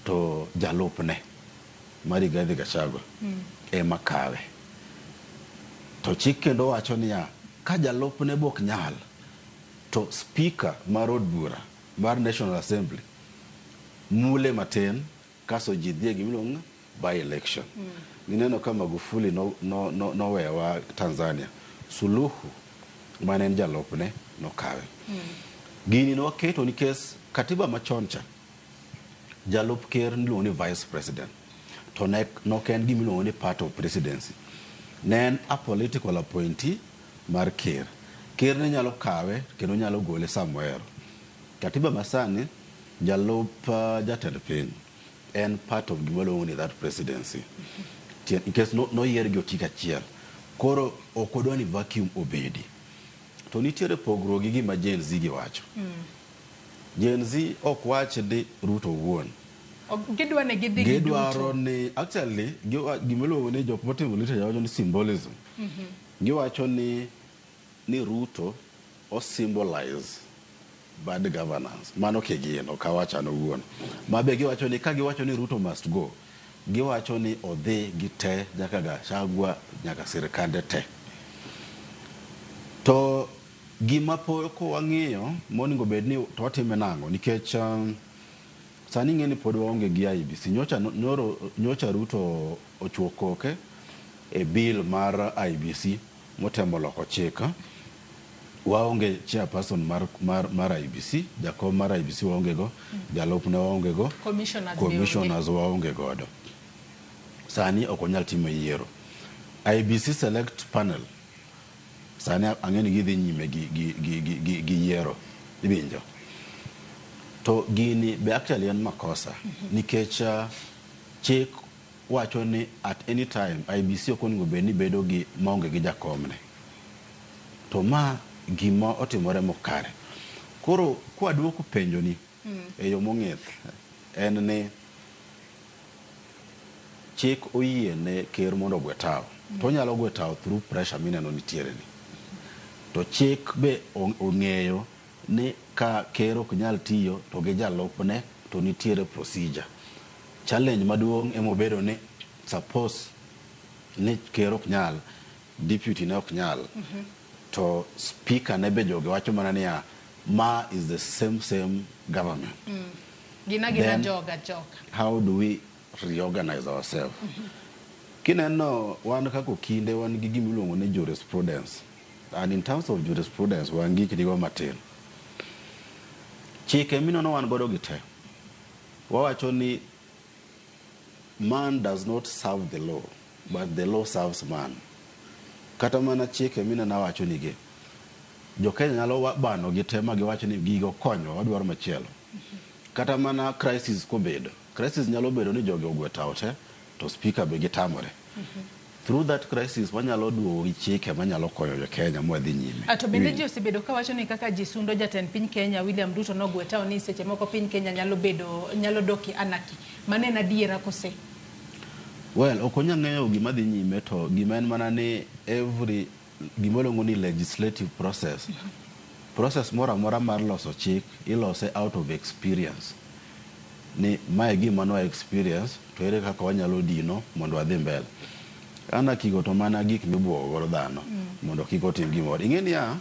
to jalupne mari Rigathi Gachagua ema kawe to chik kendo wacho ni ka jalupne bok nyal to speaker mar od bura mar National Assembly mule matin kaso jidhie gimilonga by election nineno kama Magufuli no wewa Tanzania Suluhu manen jalupne no kawe gini no keto ni kes katiba machoncha jalup ker nilo ni vice president to no ken gimilongo ni part of presidency nen a political appointee mar ker ne nyalo kawe kendo nyalo gole somewhere. Katiba masani jalup jatend piny en part of gimilongo ni that presidency in case no yier gi otika chiel koro okodwa ni vacuum obedi to nitiere pogruogi gima Gen Z gi wacho Gen Z ok wach di Ruto wuon gidwa ne gidhi gidwaro ni actually gimilongo ni jok motimo lite jawacho ni symbolism giwacho ni Ruto o symbolize bad governance mano kegino kawacha no wuon mabe giwacho ni ka giwacho ni Ruto must go giwacho ni odhi gite nyaka Gachagua nyaka sirkande te to gima poko wang'iyo moningo bedni to watime nango nikech sani ng'eni pod waonge gi IBC nyocha Ruto ochuokoke e bill mar IBC motemo loko chika waonge chairperson mar IBC jakom mar IBC waonge go jalupne waonge go commissioners waonge godo sani ok onyal timo yiero IBC select panel sani ang'eni gidhi nyime gi yiero ibinjo to gini be actually en makosa nikech chik wacho ni at any time IBC okoningo bedni bedo gi maonge gi jakomne to ma gima otimore mokare koro kwaduoko penjo ni e yo mong'ith en ni chik oyie ne ker mondo gwetao to nyalo gwetao through pressure mineno nitiere ni to chik be ong'eyo ni ka ker ok nyal tiyo to gi jalupne to nitiere procedure challenge maduong' emobedo ni suppose ni ker ok nyal deputy ne ok nyal to speaker ne be joge wacho mana ni ma is the same government gina joga how do we reorganize ourselves kineno wan kako kinde wan gi gimiluongo ni jurisprudence and in terms of jurisprudence wan gi kidigo matin chike minono wan godo gite wawacho ni man does not serve the law but the law serves man kata mana chike minena wacho nige jokenya nyalo bano gite ma giwacho ni gigo konyo wadwaro machielo kata mana crisis kobedo crisis nyalo bedo ni joge ogwetao te to speaker be gitamore through that crisis wanyalo duo gi chike manyalo konyo jo Kenya mwadhi nyime ato bende ji osebedo ka wacho ni kaka jisundo jatend piny Kenya William Ruto nogwetao ni seche moko piny Kenya nyalo doki anarchy manena diera kose Well, okonya ng'eyo gima dhi nyime to gima en mana ni every gimoluongo ni legislative process. Process mora mora mar loso chik ilose out of experience. Ni mae gima no experience to ere kaka wanyalo dino mondo wadhi mbele. Ana kigo to mana gik mibuogo godo dhano mondo kik otim gimoro. Ing'eni ya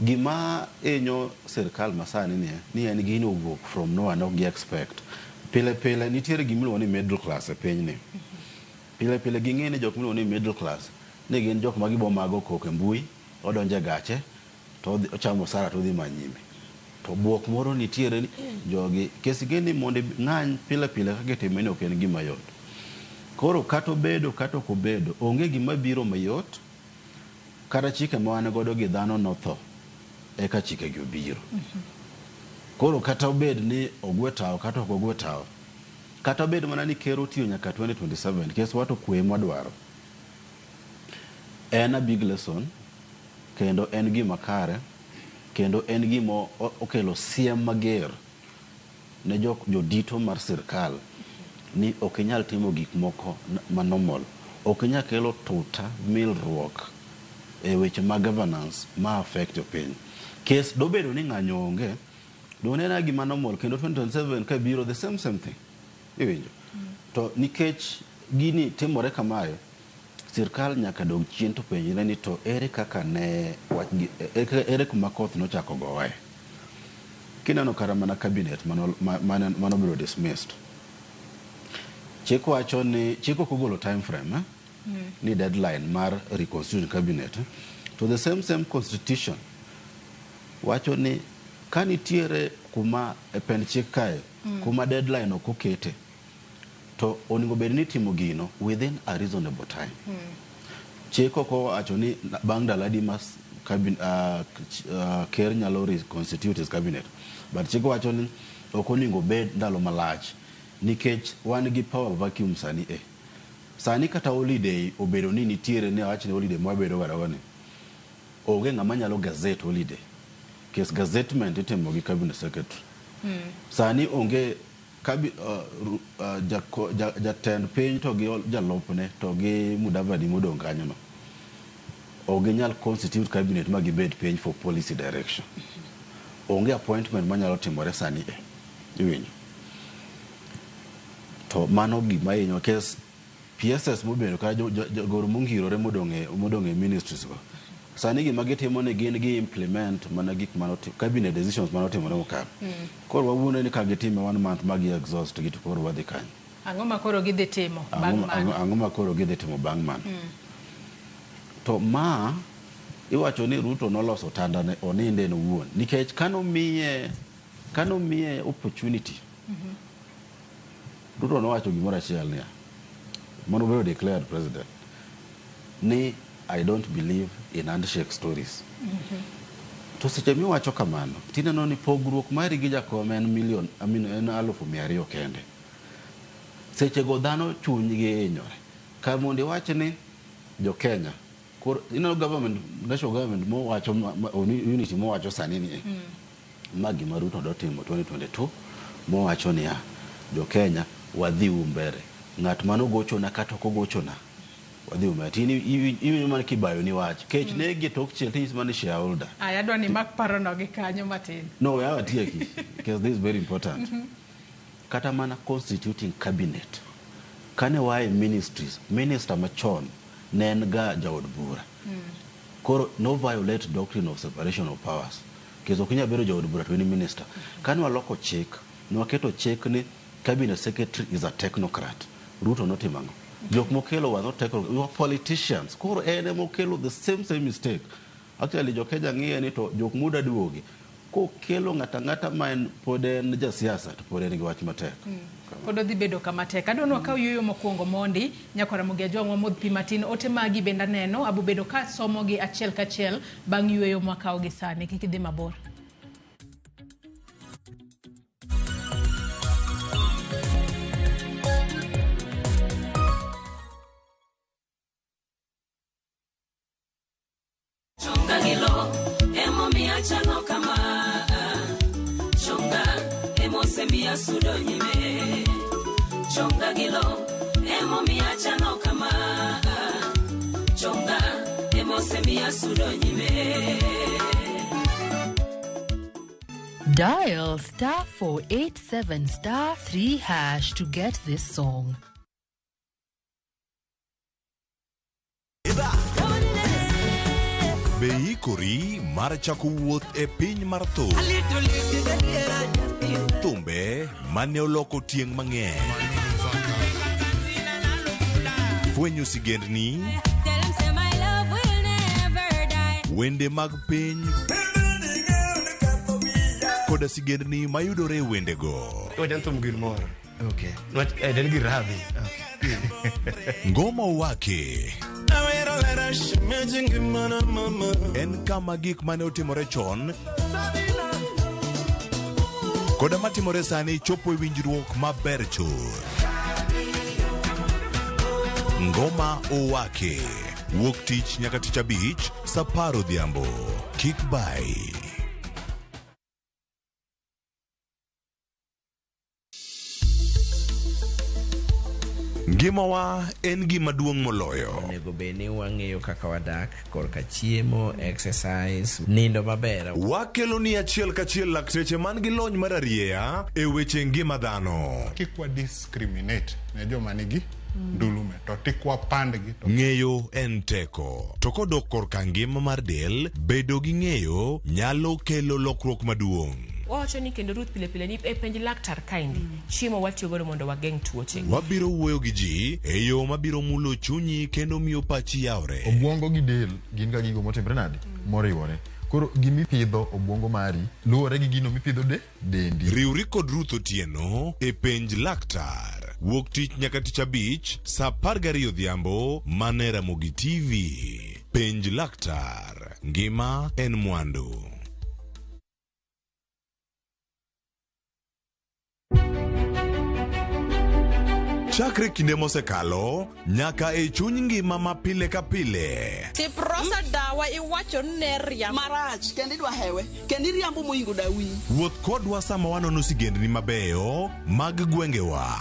gima enyo sirkal masani ni en gino wuok from no one ok expect. Pile nitiere gimiluongo ni middle class e piny ni. Pile ging'e ni jok miluongo ni middle class ni gin jok ma gibo mago kok e mbui, odonje gache to ochamo sara to dhi manyime. To buok moro nitiere ni jogi kesi geni mondo ng'any pile ka gitime ni ok en gima yot. Koro kato bedo onge gima biro mayot kata chike ma wan godo gi dhano notho eka chike gi obiro. Koro kata obed ni ogwetao kata ok ogwetao, kata obed mana ni kero tiyo nyaka 2027 kes wato kwe mwadwaro, en a big lesson kendo en gima kare kendo en gima okelo siem mager ne jodito mar sirkal ni ok inyal timo gik moko ma normal, ok inyal kelo tuta milruok e weche mag governance ma affect piny. Kes dobedo ni ng'anyo onge, donena gima normal kendo 2027 ka biro the same thing. Iwinjo? To nikech gini timore kamae, sirkal nyaka dog chien to penjre ni to ere kaka ne ere kuma koth nochako gowe. Kineno kara mana cabinet mano biro dismissed. Chik wacho ni chik okogolo time frame ni deadline mar reconstitution cabinet. To the same constitution wacho ni kanitiere kuma e pen chik kae kuma deadline okokete to oningo bed ni timo gino within a reasonable time. Chik oko wacho ni bang' daladi mas ker nyalo reconstitute his cabinet, but chik wacho ni okoningo bed ndalo malach nikech wan gi power vacuum sani sani kata holiday obedo ni nitiere ne wach ni holiday mabedo garawani onge ng'ama nyalo gazette holiday kes gazettement itimo gi cabinet secretary. Sani onge jatend piny to gi jalopne to gi Mudavadi modong kanyo no onge nyal constitute cabinet ma gibed piny for policy direction. Onge appointment manyalo timore sani iwinjo. To mano gima inyo kes PSS mobedo ka jogoro mongirore modong e ministries go. Sani gima gitimo ni gin gi implement mana gik manotimo cabinet decisions manotimore mokalo. Koro wawuono ni ka gitime 1 month magi exhaust gitu koro wadhi kanyo. Ang'o ma koro gidhi timo bang' mano? Ang'o ma koro gidhi timo bang' mano? To ma iwacho ni Ruto noloso tanda ne oninde no wuon nikech kano miye opportunity. Ruto nowacho gimoro achiel niya, mono biro declared president, ni I don't believe in handshake stories. To seche miwacho kamano, tineno ni pogruok mari gi jakom en en 200,000 kende. Seche go dhano chunygi hinyore. Ka mondo iwach ni jo Kenya, government, national government mo wacho unity mo wacho sani ni ma gima Ruto dotimo 2022 mo wacho ni jo Kenya wadhi umbere. Ng'at mano gochona kata ok ogochona wadhi umbere. Tini iwinjo man kibayo ni wach. Kech ne gitok chiel tinis man shareholder. Ayadwa ni mak parono gi kanyo matin. No, we have a tieki because this is very important. Kata mana constituting cabinet. Kane wae ministries, minister machon ne en ga jaod bura. Koro no violate doctrine of separation of powers. Kezo kunya bero jaod bura to ni minister. Kane waloko chik, nwaketo chik ni cabinet secretary is a technocrat. Ruto notimango. Jok mokelo was not technocrat. We were politicians. Koro ene mokelo the same mistake. Actually jok Kenya ng'iye ni to jok muda duogi. Ko kelo ng'ata man pod en jasiasa to pod en gi wach matek. Pod odhi bedo kama tek. Adonwa ka yuyo mokwongo mondi nyakora mugia jongwa modh pi matin ote magi benda neno abu bedo ka somo gi achiel kachiel bang' yuyo mwakao gi sani kik idhi mabor. Chonga gilo emo miacha no kama chonga emo semia sudo nyime. Dial *487*3# to get this song. Beikori mar chako wuoth e piny mar thum. Thumbe mane oloko tieng' mang'eny. Fwenyo sigendni. Wende mag piny. Koda sigendni mayudore wendego. Wajan thum gilmoro. Okay. Den girabi. Okay. Ngoma wake. En kama gik mane otimore chon koda matimore sani chopo e winjruok maber chur. Ngoma owake wuok tich nyaka tich abich saa 10 odhiambo. Kik bai. Ngimawa en gima duong' moloyo. Onego beni wang'eyo kaka wadak, korka chiemo, exercise, nindo maber. Wakelo ni achiel kachiel lakteche man gi lony mar arieya e weche ngima dhano. Kikwa discriminate ne joma nigi ndulume to tikwa pandgi to ng'eyo en teko. To kodok korka ngima mar del, bedo gi ng'eyo nyalo kelo lokruok maduong'. Wacho ni kendo Ruth pile ni e penj laktar kaindi chiemo watiyo godo mondo wageng' tuoche. Wabiro wuoyo gi ji e yo mabiro mulo chunyi kendo miyo pachi yawre. Obwongo gi del gin ga gigo motimre nade moriwore. Koro gimipidho obwongo mari luwore gi gino mipidho dendi. Riwri kod Ruth Otieno e penj laktar. Wuok tich nyaka tich abich saa 12 odhiambo mana Ramogi TV. Penj laktar. Ngima en mwandu. Chakre kinde mosekalo nyaka e chuny ngima ma pile ka pile. Tiprosa dawa iwacho neria marach kendi dwa hewe kendi riambo moingo dawi. Wuoth kodwa sama wanono sigendni mabeyo mag gwengewa.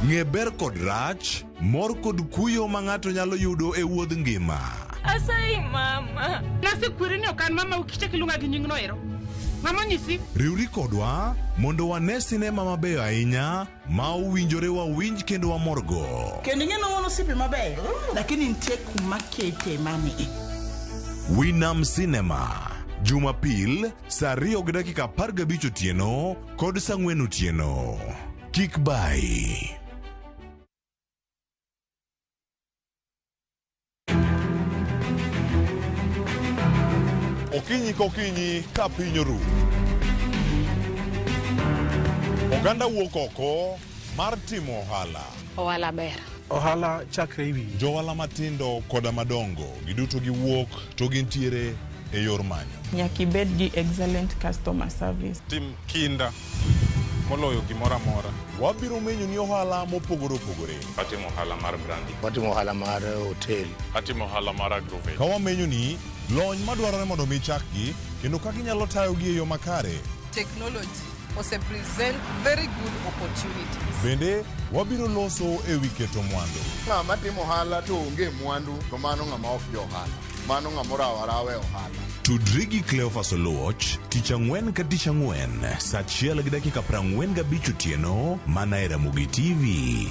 Ng'e ber kod rach, mor kod kuyo ma ng'ato nyalo yudo e wuodh ngima. Asai mama. Nasikwiri ni okan mama ukicheki lunga gi nying noero. Mama nyisi. Riwri kodwa mondo wane sinema mabeyo ahinya ma owinjore wawinj kendo wamorgo. Kendi ng'eno wono sipi mabeyo lakini nitie kuma kete mani. Winam Cinema. Jumapil saa 2:15 otieno kod saa 4 otieno. Kik bai. Okinyi kokinyi ka piny oru. Oganda wuok oko mar timo ohala. Ohala ber. Ohala chakre iwi. Johala matindo koda madongo giduto giwuok to gintiere e yor manyo. Nyaki bed gi excellent customer service. tim kinda moloyo gimoro amora. Wabiro menyo ni ohala mopogore opogore. Atimo ohala mar brandi. Watimo ohala mar hotel. Atimo ohala mar agrovet. Ka wamenyo ni lony madwarore mondo mi chakgi kendo ka ginyalo tayogi e yo makare. Technology ose present very good opportunities. Bende wabiro loso e wi keto mwandu. Ng'ama timo ohala to onge mwandu to mano ng'ama ok jo ohala. Mano ng'ama rawe ohala. Tudri gi Cleophas Oluoch tich ang'wen ka tich ang'wen saa 1:45 otieno mana e Ramogi TV.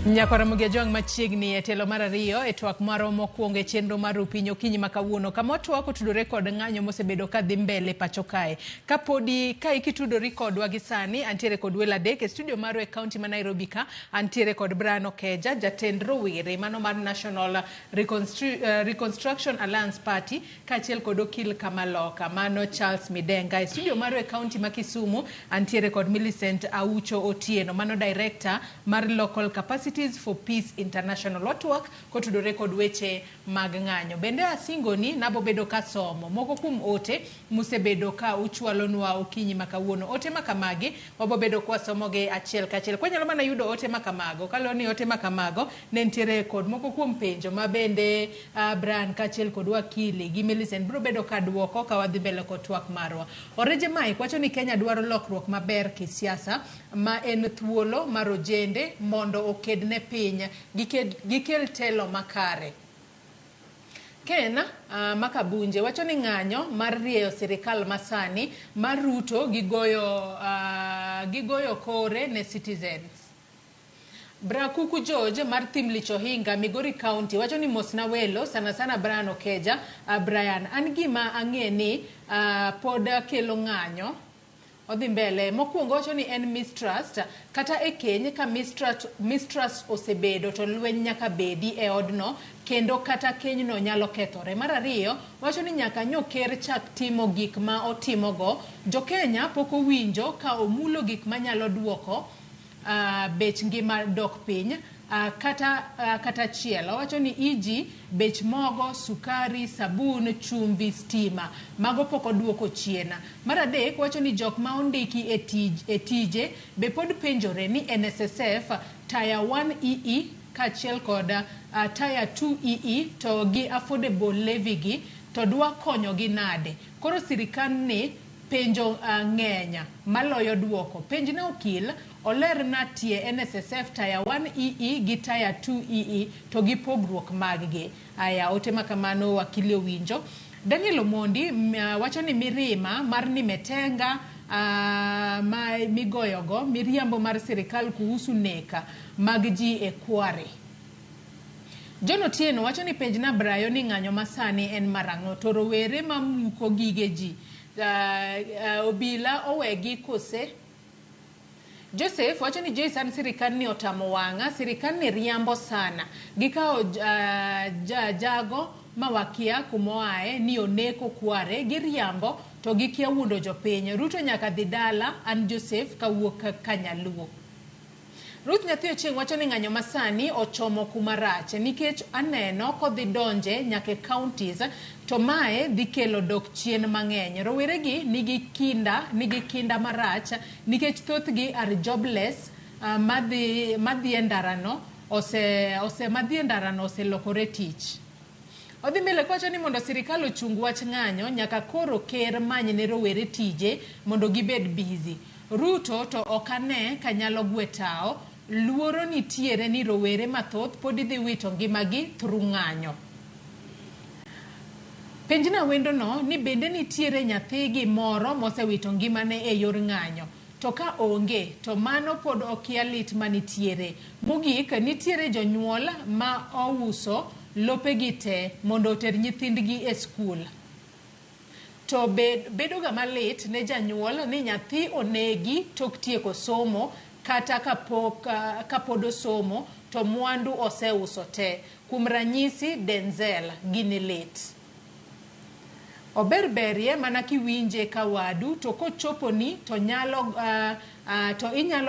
Nyakora Mugia Jong machiegni e telo mar ariyo e twak maro mokwongo e chenro mar Rupiny Okinyi makawuono kama otwak otudore kod ng'anyo mosebedo ka dhi mbele pacho kae. Kapodi ka ikitudori kodwa gi sani antiere kod welo adek e studio maro e kaunti ma Nairobi ka antiere kod Brian Okeja jatend rowere mano mar National Reconstruction Alliance Party kaachiel kod okil Kamaloka mano Charles Midenga. E studio maro e kaunti ma Kisumu antiere kod Millicent Aucho Otieno mano director mar Local Capacity Activities for Peace International Otwak kotudore kod weche mag ng'anyo. Bende asingoni nabo bedo ka somo moko kuom ote musebedo ka uchwalonwa okinyi makawuono. Ote makamagi wabo bedo kwa somoge achiel kachiel. Kwanyalo mana yudo ote makamago kaloni ote makamago ne ntiere kod moko kuom penjo mabende Brian kachiel kod wakili gi Millicent bro bedo ka duoko ka wadhi mbele kod twak marwa. Oreje Mai wacho ni Kenya dwaro lokruok maber kisiasa ma en thuolo mar ojende mondo okedne piny gikel telo makare. Ken Makabunje wacho ni ng'anyo mar rieyo sirikal masani mar Ruto gigoyo kore ne citizens. Brakuku George mar Thimlich Ohinga Migori County wacho ni mosna welo sana Brian Okeja. Brian an gima ang'eni pod kelo ng'anyo odhi mbele. Mokwongo wacho ni en mistrust kata e keny ka mistrust osebedo to lweny nyaka bedi e odno kendo kata kenyno nyalo kethore. Mar ariyo wacho ni nyaka nyoker chak timo gik ma otimogo. Jo Kenya pok owinjo ka omulo gik manyalo duoko bech ngima dok piny kata chielo. Wacho ni iji bech mogo, sukari, sabun, chumvi, stima mago poko duoko chiena. Mar adek wacho ni jok ma ondiki e tije be pod penjore ni NSSF Tier 1 EE kachiel kod Tier 2 EE to gi affordable levy gi to dwa konyo gi nade. Koro sirikal ni penjo ng'enya maloyo duoko. Penj na okil oler na tie NSSF Tier 1 EE gi Tier 2 EE to gi pogruok maggi. Aya ote makamano wakili owinjo. Daniel Omondi wacho ni mirima mar nimetenga ma migoyogo miriambo mar sirikal kuhusu neka mag ji e Kware. John Otieno wacho ni penj na Brayo ni ng'anyo masani en marang'o to rowere mamuko gige ji obila owegi kose. Joseph wacho ni Jason sirikal ni otamo wanga, sirikal ni riambo sana. Gikao jago mawakia kumoae ni oneko Kware giriambo to gikia wundo jopiny. Ruto nyaka dhidala an Joseph kawuok Kanyaluo. Ruth Nyathi Ochieng wacho ni ng'anyo masani ochomo kumarach nikech aneno kodhi donje nyake counties to mae dhi kelo dok chien mang'eny. Rowere gi nigi kinda marach nikech thothgi are jobless. Madhi e ndarano oselokore tich. Odhi mbele kwacho ni mondo sirikal ochung wach ng'anyo nyaka koro ker many ne rowere tije mondo gibed busy. Ruto to okane kanyalo gwetao luoro nitiere ni rowere mathoth podi dhi wito ngimagi through ng'anyo. Penjna wendo no ni bende nitiere nyathigi moro mosewito ngimane e yor ng'anyo. To ka onge to mano pod okia lit manitiere. Mogik nitiere jonyuol ma ouso lopegi te mondo oter nyithindgi e skul. To bedo ga malit ne janyuol ni nyathi onegi tok tieko somo kata kapod osomo to mwandu oseuso te. Kuom ranyisi Denzel gini lit. Oberberie mana kiwinje kawadu to kochoponi to inyalo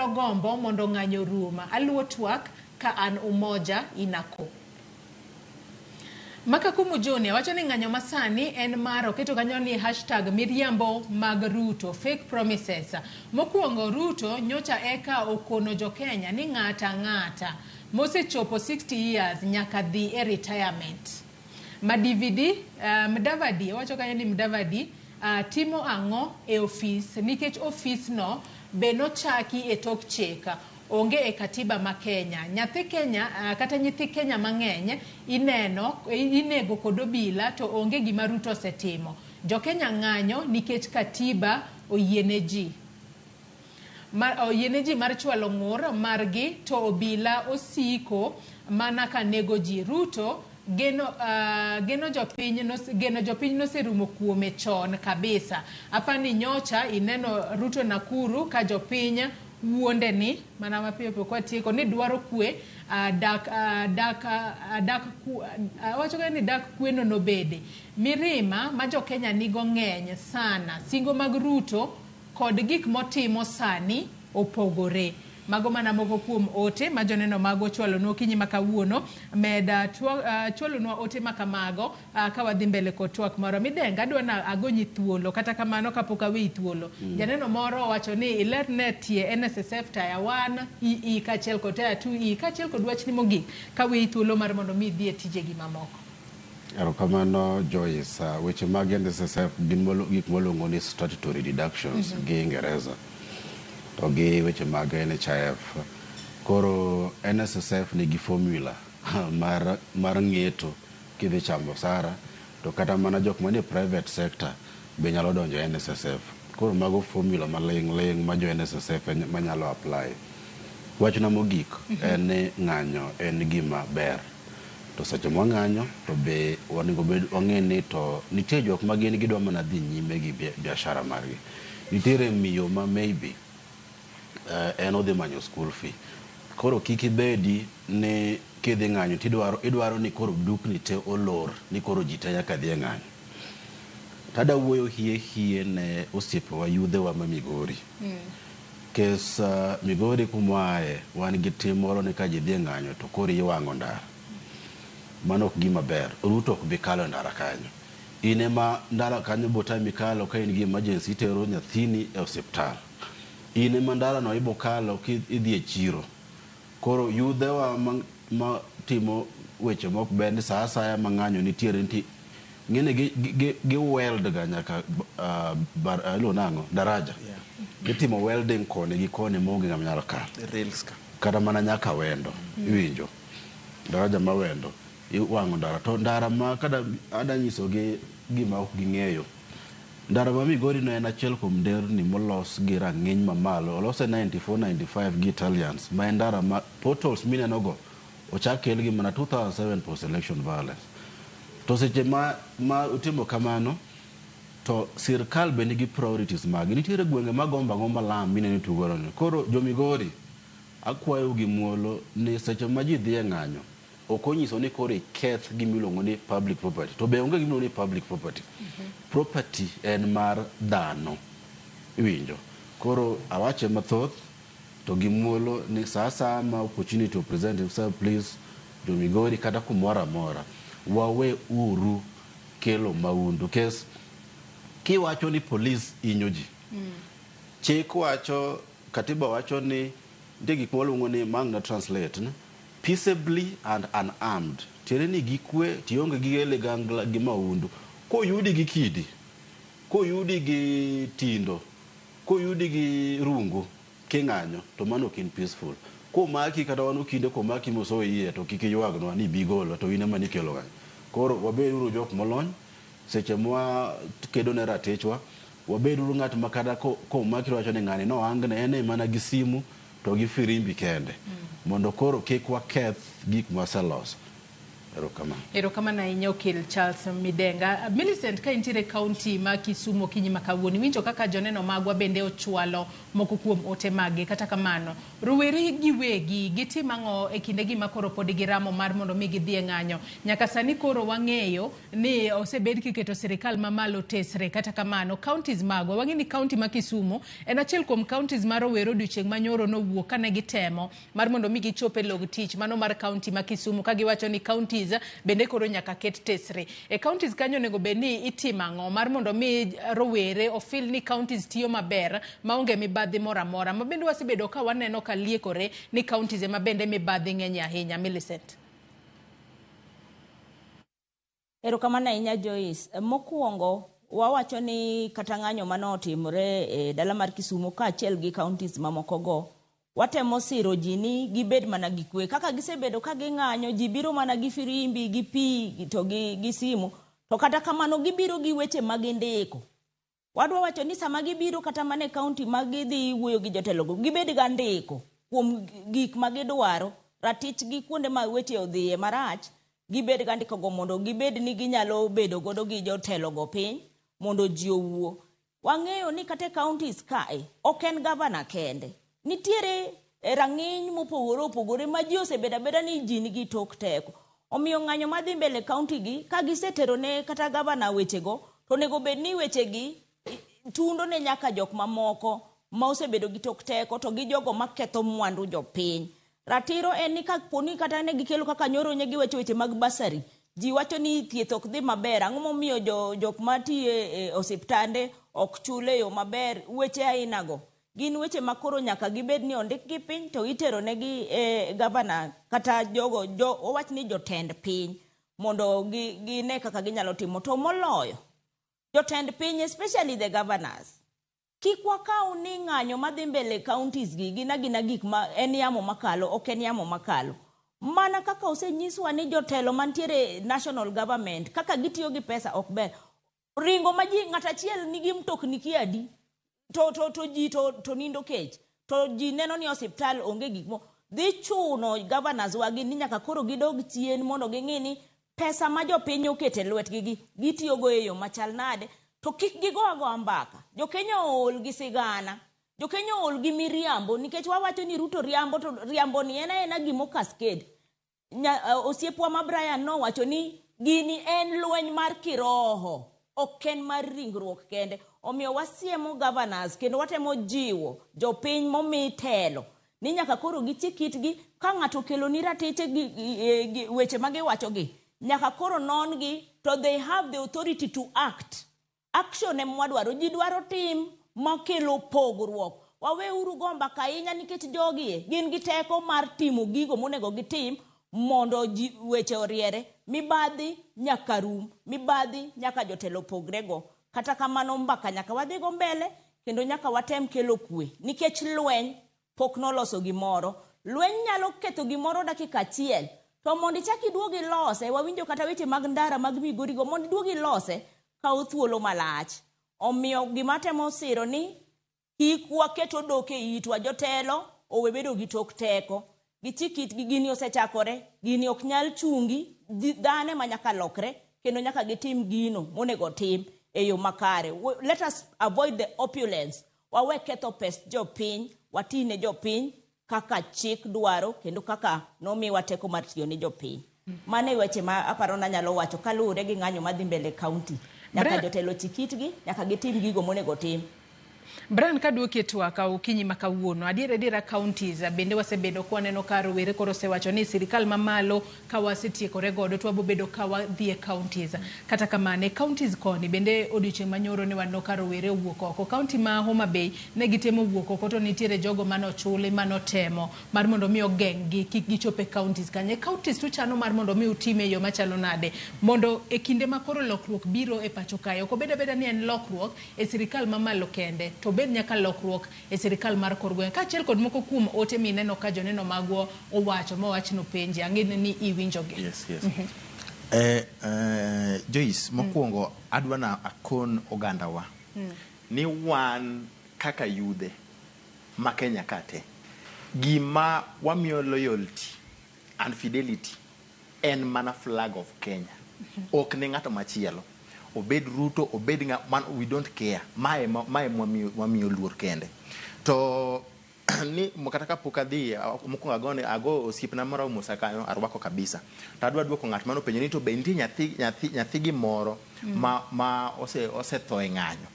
gombo mondo ng'anyo ruma. Aluo twak ka an umoja inako. Makakumu Jone wacho ni ng'anyo masani en maro keto kanyo ni #miriambo mag Ruto fake promises. Mokwongo Ruto nyocha eka okono jo Kenya ni ng'ata mosechopo 60 years nyaka dhi e retirement. Mdavadi wacho kanyo ni Mdavadi timo ang'o e ofis nikech ofis no be nochaki e tok cheka. Onge e katiba ma Kenya. Nyathi Kenya kata nyithi Kenya mang'eny inego kod obila to onge gima Ruto setimo. Jo Kenya ng'anyo nikech katiba oyiene ji mar chwalo ng'ur margi to obila osiko mana ka nego ji. Ruto geno jopiny noserumo kuome chon kabisa. Apani nyocha ineno Ruto Nakuru ka jopiny wuonde ni mana mapiyo kwa tieko ni dwaro kwe wacho ni dak kweno nobede. Mirima ma jo Kenya nigo ng'eny sana. Singo mag Ruto kod gik motimo sani opogore. mago mana moko kuom ote ma joneno mago chwalo no kinyi makawuono meda chwalo no ote makamago ka wadhi mbele kod twak moro Midenga adwa na agonyi thuolo kata kamano kapok awi thuolo janeno moro wacho ni ilerne tie NSSF taya 1 i kachiel kod taya 2 i kachiel kod wach ni mogik ka wi thuolo mar mondo mi dhi e tije gi mamoko. Erokamano Joyce, weche mag NSSF gin gik molongo ni statutory deductions gi Ingereza to gi weche mag NHIF. Koro NSSF nigi formula mar ng'eto kidhi chamo sara to kata mana jok manie private sector be nyalo donjo NSSF. Koro mago formula maling' ma jo NSSF manyalo apply. Wachna mogik en ni ng'anyo en gima ber. To seche mwang'anyo to be wanego bed wang'e ni to nitie jok ma gin gidwa mana dhi nyime gi biashara margi. Nitiere miyo ma maybe en odhi manyo school fee. Koro kiki bedi ni kidhi ng'anyo idwaro ni koro dukni te olor ni koro ji te nyaka dhi ng'anyo. Tada wuoyo hie ne osiepe wa yudhe wa ma Migori. Kes Migori kumwae wan gi tim moro ni ka ji dhi ng'anyo to koro iwang'o ndara. Mano ok gima ber. Ruto ok bi kalo ndara kanyo. Ine ma ndara kanyo bota mikalo ka in gi emergency tero nyathini e osiptal. Ine ma ndara no ibo kalo ki idhi e chiro. Koro yudhe wa ma timo weche mok ber ni saa asaya mang'anyo nitiere nti ngene gi weld ga nyaka daraja. Gitimo welding kone gi kone monge ngam nyalo kal. Rails ka. Kata mana nyaka wendo. Iwinjo. Daraja ma wendo. Iwango ndara to ndara ma kada adanyiso gi gima ok ging'eyo. Ndara ma Migori no en achiel kuom nderni molos gi rang'iny mamalo. Olose 94-95 gi Italians. Ma en ndara ma portals mineno go ochak kel gi mana 2007 post-election violence. To seche ma utimo kamano to sirkal be nigi priorities magi. Nitiere gwenge magomba lam mineno tugoro no. Koro jo Migori akwayo gi muolo ni seche ma ji dhi e ng'anyo okonyiso ni kore keth gimiluongo ni public property. To be onge gimiluongo ni public property. Property en mar dhano. Iwinjo. Koro awache mathoth to gimuolo ni sasa ma opportunity to present himself please jo Migori kata kumora mora. Wawe uru kelo maundu. Kes kiwacho ni police inyoji. Chik wacho katiba wacho ni ndegi kumoluongo ni Magna translate peaceably and unarmed. Tiere ni gikwe tionge gi elegangla gi maundu. Ko yudi gi kidi. Ko yudi gi tindo. Ko yudi gi rungu king'anyo to mano kin peaceful. Ko maki kata wanu kinde ko maki moso iye to kiki ywagno ni bigolo to ine mani kelo ng'anyo. Koro wabedo jok molony seche mwa kedo ne ratechwa wabedo ng'at makada ko maki wacho ni ng'ani no angne ene mana gi simu to gi firimbi kende. Mondo koro kik waketh gik maseloso. Erokamano ahinya okil Charles Midenga. Millicent ka intiere county ma Kisumu kinyi makawuono winjo kaka joneno magwa bende ochwalo moko kuom ote magi kata kamano rowere giwegi gitimang'o e kinde gi makoro pod giramo mar mondo mi gidhi e ng'anyo nyaka sani koro wang'eyo ni osebed kiketo sirikal mamalo tesre kata kamano counties magwa wang'e ni county ma Kisumu en achiel kuom counties mar rowere odiochieng' manyoro nowuok kane gitemo mar mondo mi gichope log tich mano mar county ma Kisumu ka giwacho ni county bende koro nyaka ket tesre e counties kanyo nego beni itimang'o mar mondo mi rowere ofil ni counties tiyo maber maonge mibadhi mora mora ma bende wasebedo ka waneno ka liekore ni counties ma bende mibadhi ng'eny ahinya. Millicent. Erokamano ahinya Joyce. Mokuongo wawacho ni kata ng'anyo manotimore e dala mar Kisumu ka achiel gi counties mamoko go watemo siro ji ni gibed mana gi kwe kaka gisebedo ka ging'anyo ji biro mana gi firimbi gi pi to gi simu to kata kamano gibiro gi weche mag ndiko. Wadwa wacho ni sama gibiro kata mane county magidhi wuoyo gi jotelo go gibed ga ndiko kuom gik magidwaro ratich gi kuonde ma weche odhiye marach gibed ga ndiko go mondo gibed ni ginyalo bedo godo gi jotelo go piny mondo ji owuo. Wang'eyo ni kata counties kae ok en governor kende nitiere rang'iny mopogore opogore ma ji osebedo abeda ni ji nigi tok teko. Omiyo ng'anyo madhi mbele county gi ka gisetero ne kata governor weche go to nego bed ni weche gi tundo ne nyaka jok mamoko ma osebedo gi tok teko to gi jogo maketho mwandu jopiny. Ratiro en ni kaponi kata ne gikelo kaka nyoro nye giweche mag basari. Ji wacho ni thieth ok dhi maber. Ang'o momiyo jok matiyo e osiptande ok chule yo maber. Weche aina go gin weche makoro nyaka gibed ni ondik gi piny to itero negi gavana kata jogo owach ni jotend piny mondo gine kaka ginyalo timo. To moloyo jotend piny, especially the governors, kik wakaw ni ng'anyo madhi mbele counties gi gina gik ma en yamo makalo, ok en yamo makalo. Mana kaka osenyiswa ni jotelo mantiere national government kaka gitiyo gi pesa ok ber. Ringo ma ji ng'ata achiel nigi mtokni kiadi to ji to nindo kech to ji neno ni osiptal onge gik mo dhi chuno governors wagi ni nyaka koro gidog chien mondo ging'i ni pesa ma jopiny okete lwetgi gitiyo go e yo machal nade. To kik gigo ambaka. Jokenya ol gi sigana. Jokenya ol gi miriambo nikech wawacho ni Ruto riambo to riambo ni ena gimo cascade. Osiepwa ma Brian no wacho ni gini en lweny mar kiroho, ok en mar ringruok kende. Omiyo wasiemo governors kendo watemo jiwo jopiny momi telo ni nyaka koro gichikitgi ka ng'ato kelo ni ratiche gi weche magi wacho gi nyaka koro non gi to they have the authority to act. Action em wadwaro, ji dwaro tim makelo pogruok. Waweuru gomba kainya nikech jogi gin gi teko mar timo gigo monego gitim mondo weche oriere. Mibadhi nyaka rum, mibadhi nyaka jotelo pogrego. Kata kamano mbaka nyaka wadhigo mbele kendo nyaka watem kelo kwe nikech lweny pok noloso gimoro. Lweny nyalo ketho gimoro dakika achiel to mondo chaki duogi lose. Wawinjo kata weche mag ndara mag Migori go mondo duogi lose kawo thuolo malach. Omiyo gimatemo siro ni kik waketo doke itwa jotelo owe bedo gi tok teko. Gichikit gini osechakore, gini ok nyal chungi, dane ma nyaka lokre kendo nyaka gitim gino monego tim e yo makare. Let us avoid the opulence. Wawe ketho pes jopiny, watine jopiny kaka chik dwaro kendo kaka nomiwa teko mar tiyo ne jopiny. Mane weche ma aparo na nyalo wacho kaluwore gi ng'anyo madhi mbele county. Nyaka jotelo chikitgi, nyaka gitim gigo monego tim. Brian kaduoki e twak okinyi ma kawuono adiera counties bende wasebedo kwaneno ka rowere koro osewacho ni sirikal mamalo ka wasetiekore godo to wabobedo ka wadhi e counties. Kata kamane counties koni bende odiochieng' manyoro ne waneno ka rowere owuok oko. County ma Homa Bay ne gitemo wuok oko to nitiere jogo manochuli manotemo mar mondo mi ogeng'gi kik gichope counties kanye. Counties to chano mar mondo mi utime yo machalo nade mondo e kinde ma koro lokruok biro e pacho kayo ko beda ni en lokruok e sirikal mamalo kende to bed nyaka lokruok e sirikal mar korgwen ka achiel kod moko kuom ote mineno ka joneno magwo owacho mowachno penji ang'e ni iwinjogi. Yes. Joyce, mokwongo adwana akon ogandawa ni wan kaka yudhe ma Kenya kate gima wamiyo loyalty and fidelity en mana flag of Kenya, ok ne ng'ato machielo. Obed Ruto, obed man, we don't care. Mae mwamiyo luor kende. To ni mokataka pokadhi mokwongo ago osiepna moro musakayo arwako kabisa. To adwa duoko ng'at mano penjo ni to be nitie nyathi gimoro ma osetho e ng'anyo.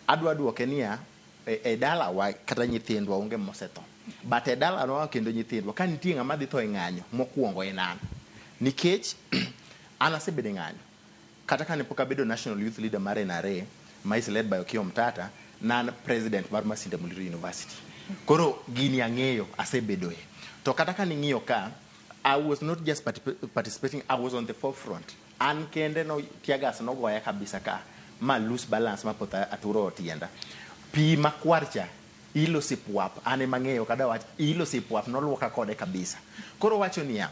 Adwa duoke niya e dala wa kata nyithindwa onge mosetho. But e dala no kendo nyithindwa ka nitie ng'ama dhi tho e ng'anyo mokwongo en an. Nikech an asebedo ng'anyo. Kata kane pok abedo national youth leader mar NRA, ma is led by Okiya Omtata, nan president mar Masinde Muliro University. Koro gini ang'eyo asebedoe. To kata kane ing'iyo ka, I was not just participating, I was on the forefront. An kende no tiagas no goya kabisa ka, ma loose balance ma pota aturo tienda. Pi makwarcha, ilo sipwap, ane mang'eyo kada wach, ilo sipwap no luoka kode kabisa. Koro wacho niya,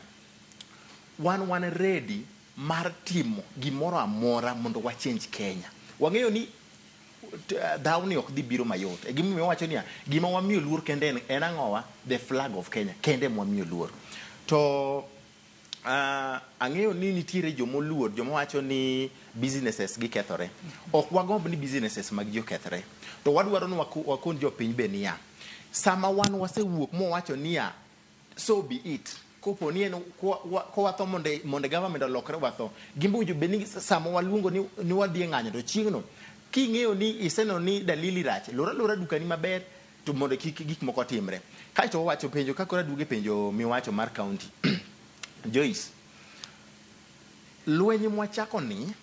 one ready mar timo gimoro amora mondo wa change Kenya. Wang'eyo ni dhawni ok dhi biro mayot. E gima wacho niya, gima wamiyo luor kende en ang'owa, the flag of Kenya. Kende mwamiyo luor. To ang'eyo ni nitiere jomoluor, wacho ni businesses gi kethore. Ok wagomb ni businesses mag jo kethore. To wadwaro ni wakon jopiny be niya. Sama wan wasewuok mowacho niya, so be it. Kopo ni ko watho monde government olokre watho gimbo jo beni samo waluongo ni wadhi ng'anyo to chieng'no king'eyo ni iseno ni dalili rach lora dukani maber to mondo gik moko timre. Kaito wacho penjo kakora duge penjo miwacho mar county. Joyce, lwenye mwachako ni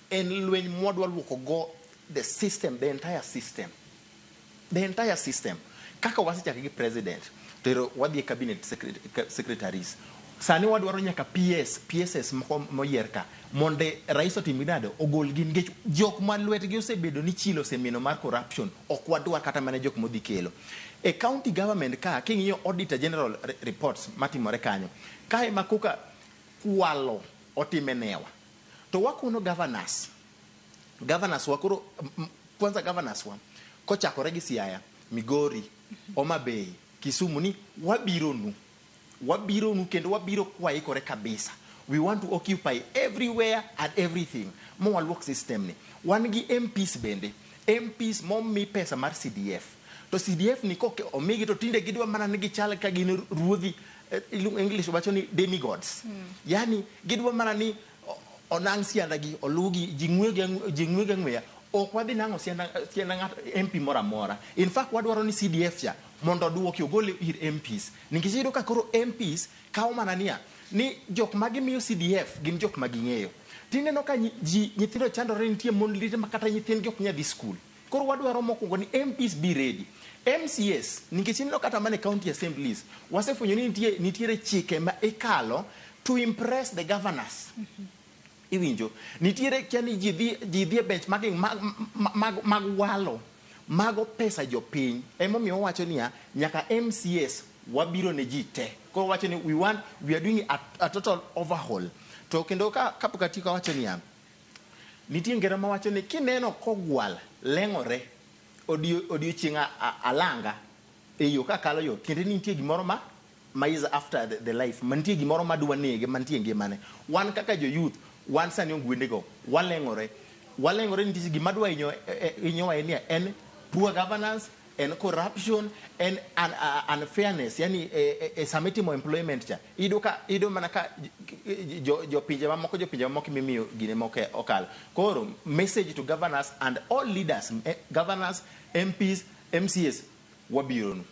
en lwenye mwadwa luoko go the system, the entire system. Kaka wasichaka gi president, to wadhi cabinet secretaries. Sani wadwaro nyaka PSS moyierka monde rais otimidado ogol gin gech jok man lwetgi osebedo ni chilo semino mar corruption ok wadwar kata mane jok modhi kelo e county government ka king'iyo auditor general reports matimore kanyo kae makoka kwalo otimenewa to wakuno governors wakoro kwanza governors wa kochakore gi Siaya, Migori, Homa Bay, Kisumu ni wabiro nu kendo wabiro kwaikore kabisa. We want to occupy everywhere and everything. Mo walok system ni. Wan gi MPs bende. MPs mom mi pesa mar CDF. To CDF ni koke omigi to tinde gidwa mana nigi chal ka gin ruodhi English wacho ni demigods. Yani gidwa mana ni onang sianda gi olugi jingwe ngweya. Ok wadhi nango sianda ngat MP mora. In fact wadwaro ni CDF ya mondo duoki ogole ir MPs. Nikijiro ka koro MPs kawo manania ni jok magi miyo CDF gin jok magi ng'eyo. Tineno ka nyithindo chandore nitie mon lite makata nyithind jok nya dhi school. Koro wadwaro mokwongo ni MPs be ready. MCS nikichineno kata mane county assemblies wasefwenyo ni nitiere chike ma ikalo to impress the governors. Iwinjo nitiere kiani jidhi bench mag walo mago pesa jopiny emomiyo wacho niya nyaka MCS wabiro ne ji te. Koro wacho ni we are doing a total overhaul. To kendo kapukatika wacho niya nitie ngera ma wacho ni kineno kogwal leng'ore odiochieng' alanga eyo kakalo yo kendo nitie gimoro ma is after the life mantie gimoro madwa nege mantie ngimane. Wan kaka jo youth wan sani ongwendego waleng'ore nitie gimadwa inyowa enia en poor governance and corruption and unfairness, yani sametimo employment cha ido mana ka jo pinje mamoko mimiyo gine moke okal. Koro message to governors and all leaders, governors, MPs, MCS wabiro nu.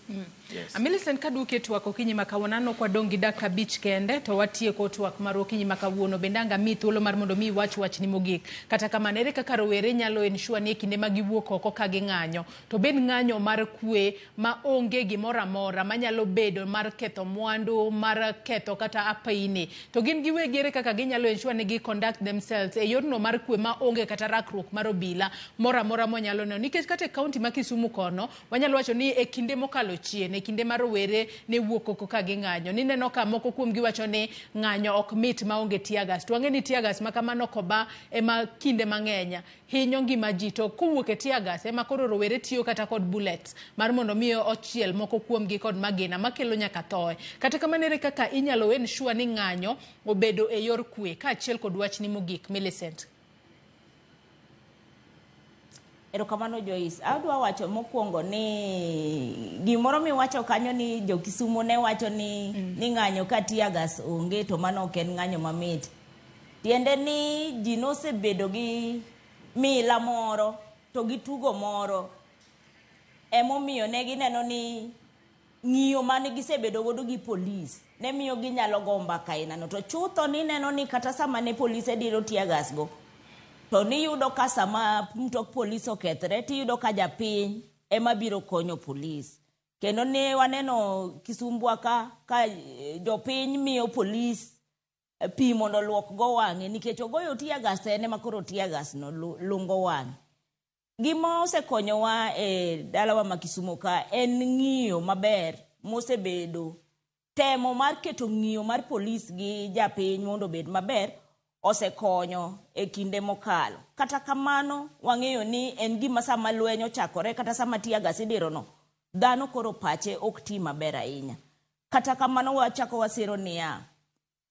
Yes. Millicent kaduke twak okinyi makawonano kwa dongi daka beach kende to watie ko twak mar okinyi makawuono bendanga mi thuolo mar mondo mi wach ni mogik kata kamano ere kaka rowere nyalo ensure ni kinde magiwuok oko ka ging'anyo to ben ng'anyo mar kwe ma onge gimoro amora manyalo bedo mar ketho mwandu mar ketho kata apaini to gin giwegi ere kaka ginyalo ensure ni gi conduct themselves e yorno mar kwe ma onge kata rakruok mar obila mora monyalo neno nikech kata county ma Kisumu kono wanyalo wacho ni e kinde mokalo chien kinde mar rowere ne wuok oko ka ging'anyo ni neno ka moko kuom giwacho ni ng'anyo ok mit maonge tiagas to ang'e ni tiagas ma kamano koba ema kinde mang'enya hinyo ngima ji to kowuok e tiagas ema koro rowere tiyo kata kod bullets mar mondo miyo ochiel moko kuom gi kod magina makelo nyaka thoe kata kamano ere kaka inyalo ensure ni ng'anyo obedo e yor kwe ka achiel kod wach ni mogik. Millicent. Erokamano Joyce, adwa wacho mokwongo ni gimoro miwacho kanyo ni jo Kisumu ne wacho ni ng'anyo ka tiagas onge to mano ok en ng'anyo mamit. Tiende ni ji nosebedo gi mila moro to gi tugo moro emomiyo ne gineno ni ng'iyo mane gisebedo godo gi polis ne miyo ginyalo go mbaka inano to chutho ni neno ni kata sama ne polise diro tiagas go to ni yudo ka sama mtok polis okethre ti yudo ka japiny ema biro konyo polis kendo ne waneno Kisumbwa ka jopiny miyo polis pi mondo luok go wang'e nikech ogoyo tiagas ene makoro tiagas no lungo wang'e. Gima osekonyowa e dalawa ma Kisumu ka en ng'iyo maber mosebedo temo mar keto ng'iyo mar polis gi japiny mondo bed maber osekonyo e kinde mokalo. Kata kamano wang'eyo ni en gima sama lweny ochakore kata sama tiagas idiro no dhano koro pache ok ti maber ahinya. Kata kamano wachako wasiro niya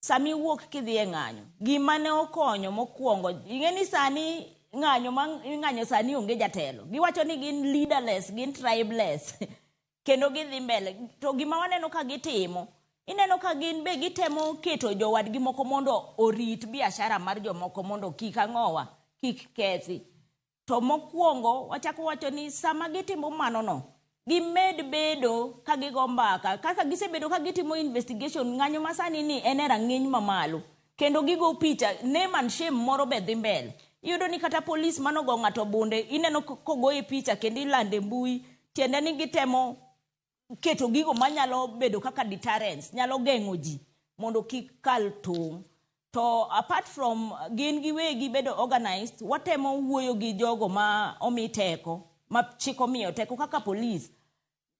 sami wuok kidhi e ng'anyo gima ne okonyo mokwongo ing'e ni sani ng'anyo sani onge jatelo giwacho ni gin leaderless gin tribeless kendo gidhi mbele to gima waneno ka gitimo ineno ka gin be gitemo keto jowadgi moko mondo orit biashara mar jomoko mondo kik ang'owa kik kethi to mokwongo wachako wacho ni sama gitimo mano no gimed bedo ka gigo mbaka kaka gisebedo ka gitimo investigation ng'anyo masani ni en rang'iny mamalo kendo gigo picha name and shame moro be dhi mbele iyudo ni kata polis manogo ng'ato bunde ineno kogoye picha kendo ilande mbui tiende ni gitemo keto gigo manyalo bedo kaka deterrence nyalo geng'o ji mondo kik kal tong'. To apart from gin giwegi bedo organized, watemo wuoyo gi jogo ma omi teko, ma chiko miyo teko kaka polis.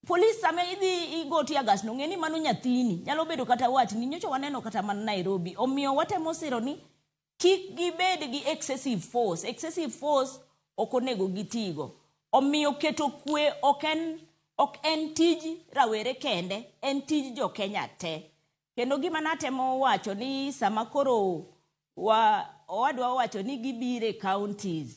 Polis sama idhi igo tear gas no ng'eni mano nyathini, nyalo bedo kata watni, nyocha waneno kata man Nairobi. Omiyo watemo siro ni kik gibed gi excessive force. Excessive force ok onego gitigo. Omiyo keto kwe ok en tij rawere kende, en tij jo Kenya te. Kendo gima natemo wacho ni sama koro owadwa wacho ni gibire counties.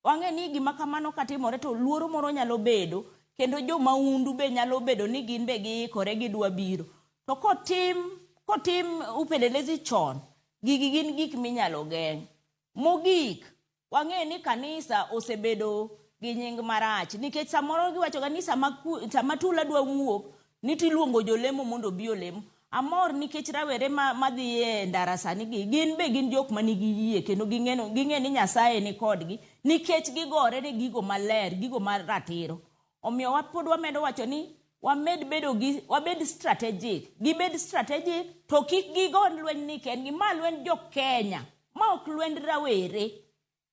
Wang'e ni gima kamano katimore to luoro moro nyalo bedo kendo jo maundu be nyalo bedo ni gin be giikore gidwa biro. To kotim upelelezi chon, gigi gin gik minyalo geng'. Mogik, wang'e ni kanisa osebedo gi nying marach nikech samoro giwacho ga ni sama tula dwa wuok ni tiluongo jolemo mondo bi olemo. Amor nikech rawere madhi e ndarasa ni gin be gin jok manigi yie kendo ging'e ni Nyasaye ni kodgi nikech gigore ne gigo maler, gigo maratiro. Omiyo wapod wamedo wacho ni wabed strategic. Gibed strategic to kik gigo lweny ni kendgi ma lweny jo Kenya ma ok lweny rawere.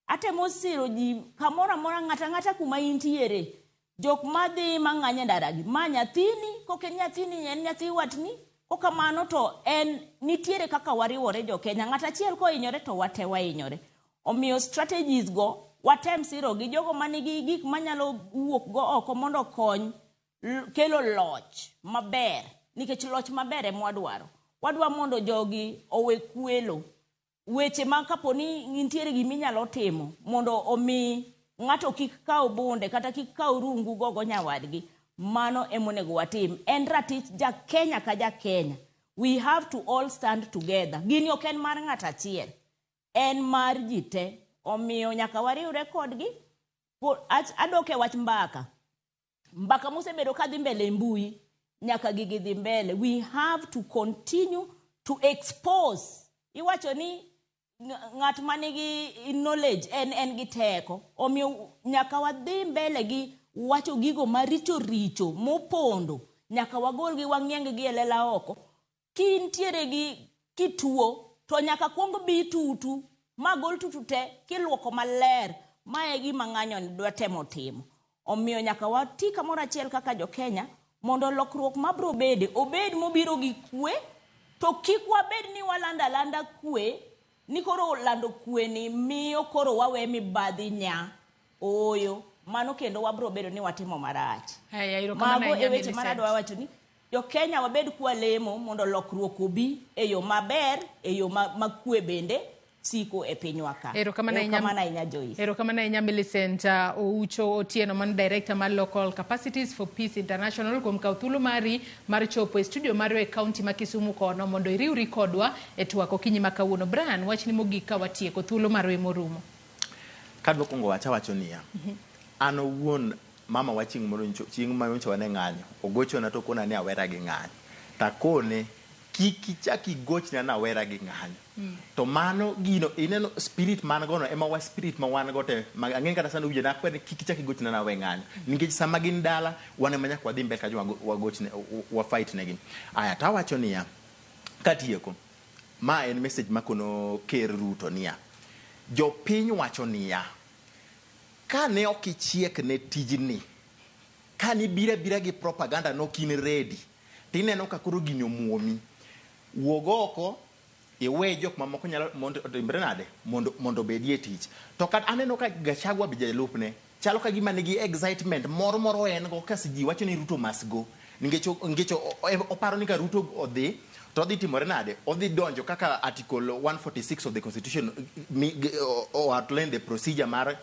Atemo siro ji kamora mora ng'ata kuma intiere jok madhi mang'anya ndaragi ma nyathini koken nyathini en nyathi watni okamano to en nitiere kaka wariwore jo Kenya ng'ata achiel ko hinyore to wate wahinyore. Omiyo strategies go watem siro gi jogo manigi gik manyalo wuok go oko mondo kony kelo loch maber nikech loch maber em wadwa mondo jogi owe kwelo weche ma kaponi nitiere giminyalo timo mondo omi ng'ato kik kaw bunde kata kik kaw rungu gogo nyawadgi. Mano emonego watim. En ratich ja Kenya ka ja Kenya. We have to all stand together. Gini ok en mar ng'ata achiel. En mar ji te. Omiyo nyaka wariwre kodgi. Adoke wach mbaka. Mbaka mosebedo kadhi mbele mbui. Nyaka gigi dhi mbele. We have to continue to expose. Iwacho ni ng'at manigi knowledge en gi teko. Omiyo nyaka wadhi mbele gi wacho gigo maricho mopondo nyaka wagol gi wang'eng gi elela oko kintiere gi kituo to nyaka kuong bi tutu magol tutu te kiluoko maler mae gima ng'anyo ni dwa temo timo. Omiyo nyaka wati kamoro achiel kaka jo Kenya mondo lokruok mabro obed mobiro gi kwe to kik wabed ni walanda kwe ni koro lando kwe ni miyo koro wawe mibadhi nya oyo mano kendo wabro bedo ni watimo marach. Mago e weche maradwa wacho ni jo Kenya wabed kwa lemo mondo lokruok obi e yo maber e yo makwe bende siko e pinywa ka. Erokamana inya Joyce. Erokamana inya Millicent Oucho Otieno man director mar Local Capacities for Peace International kuom kaw thuolo mari mar chopo e studio mar e county ma Kisumu kono mondo iriwri kodwa e twak okinyi ma kawuono. Brian wachni mogik ka watieko thuolo mar we morumo. Kadwa kongo wacho niya. An owuon mama wa chieng' ma nyocha wane ng'anyo ogocho na to kona ni awera gi ng'anyo takone kiki chaki gochna na awera gi ng'anyo to mano gino ineno spirit man gono ema wa spirit ma wan gote ang'en kata sana uje na kwani kiki chaki gochna na we ng'anyo nikech sama gin dala wane manya kwa dhi mbele ka wa gochne wa fight negi aya tawacho niya katieko ma en message makono Ker Ruto niya jo piny wacho niya kane okichiek ne tijni kani bira gi propaganda no kin ready tineno ka koro gino muomi wuogoko iwe jok mamoko nyalo timbre nade mondo bedie tich to kat aneno ka Gachagua bi jalupne chalo ka gima nigi excitement moro en go kasi ji wacho ni Ruto must go ningecho oparo ni ka Ruto odhi to dhi timore nade odhi donjo kaka article 146 of the constitution outline the procedure mar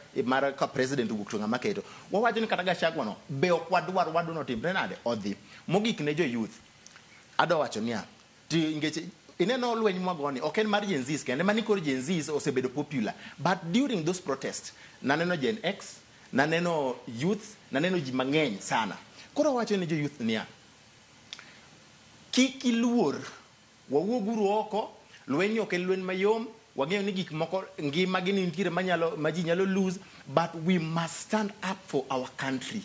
ka president wuok to ng'ama keto wawacho ni kata Gachagua no be ok wadwar no timre nade odhi mogik ne jo youth ado wacho niya ngeche ineno lweny mwagoni ok en mar Gen Zs kende mani koro Gen Zs osebedo popular but during those protests naneno Gen X naneno youth naneno ji mang'eny sana Koro wacho ni jo youth niya, kik iluor, wawuoguru oko, lweny ok en lweny mayom, wang'eyo ni gik moko ngima gi nitiere ma ji nyalo lose, but we must stand up for our country.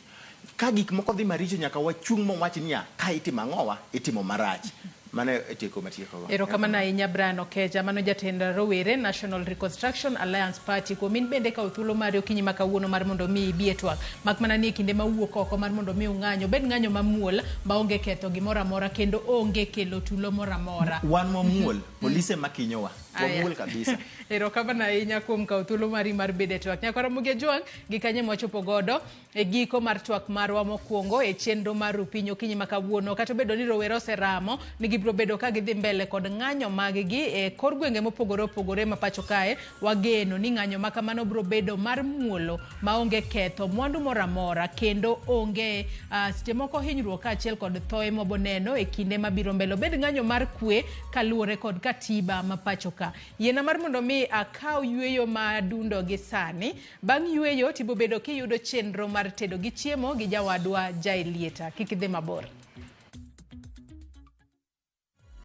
Ka gik moko dhi maricho nyaka wachung' mowach niya, ka itimo ang'owa, itimo marach. Mane etieko matieko. Erokamano ahinya Brian Okeja, mano jatend rowere National Reconstruction Alliance Party. Kuom in bende kaw thuolo mari okinyi ma kawuono mar mondo mi ibi e twak. Mak mana ni kinde ma wuok oko mar mondo mi ung'anyo, bed ng'anyo mamuol maonge ketho gimoro amora kendo onge kelo tulo moro amora. Wan mamuol, polise makinyowa. Wamuol kabisa. Erokamano ahinya kuom kaw thuolo mari mar bedo e twak. Nyakora Muge Jwang gi kanye mwachopo godo e giko mar twak marwa mokwongo e chenro mar Rupiny okinyi ma kawuono. Kata bedo ni rowere oseramo ni gibiro bedo ka gidhi mbele kod ng'anyo mag-gi e kor gwenge mopogore opogore ma pacho kae, wageno ni ng'anyo ma kamano biro bedo mar muolo maonge ketho mwandu moro amora kendo onge seche moko hinyruok kaachiel kod thoe moboneno e kinde mabiro mbele. Bed ng'anyo mar kwe kaluwore kod katiba ma pacho ka. Yiena mar mondo mi akaw yweyo madundo gi sani. Bang' yweyo tibo bedo kiyudo chenro mar tedo gi chiemo gi jawadwa Jailieta. Kik idhi mabor.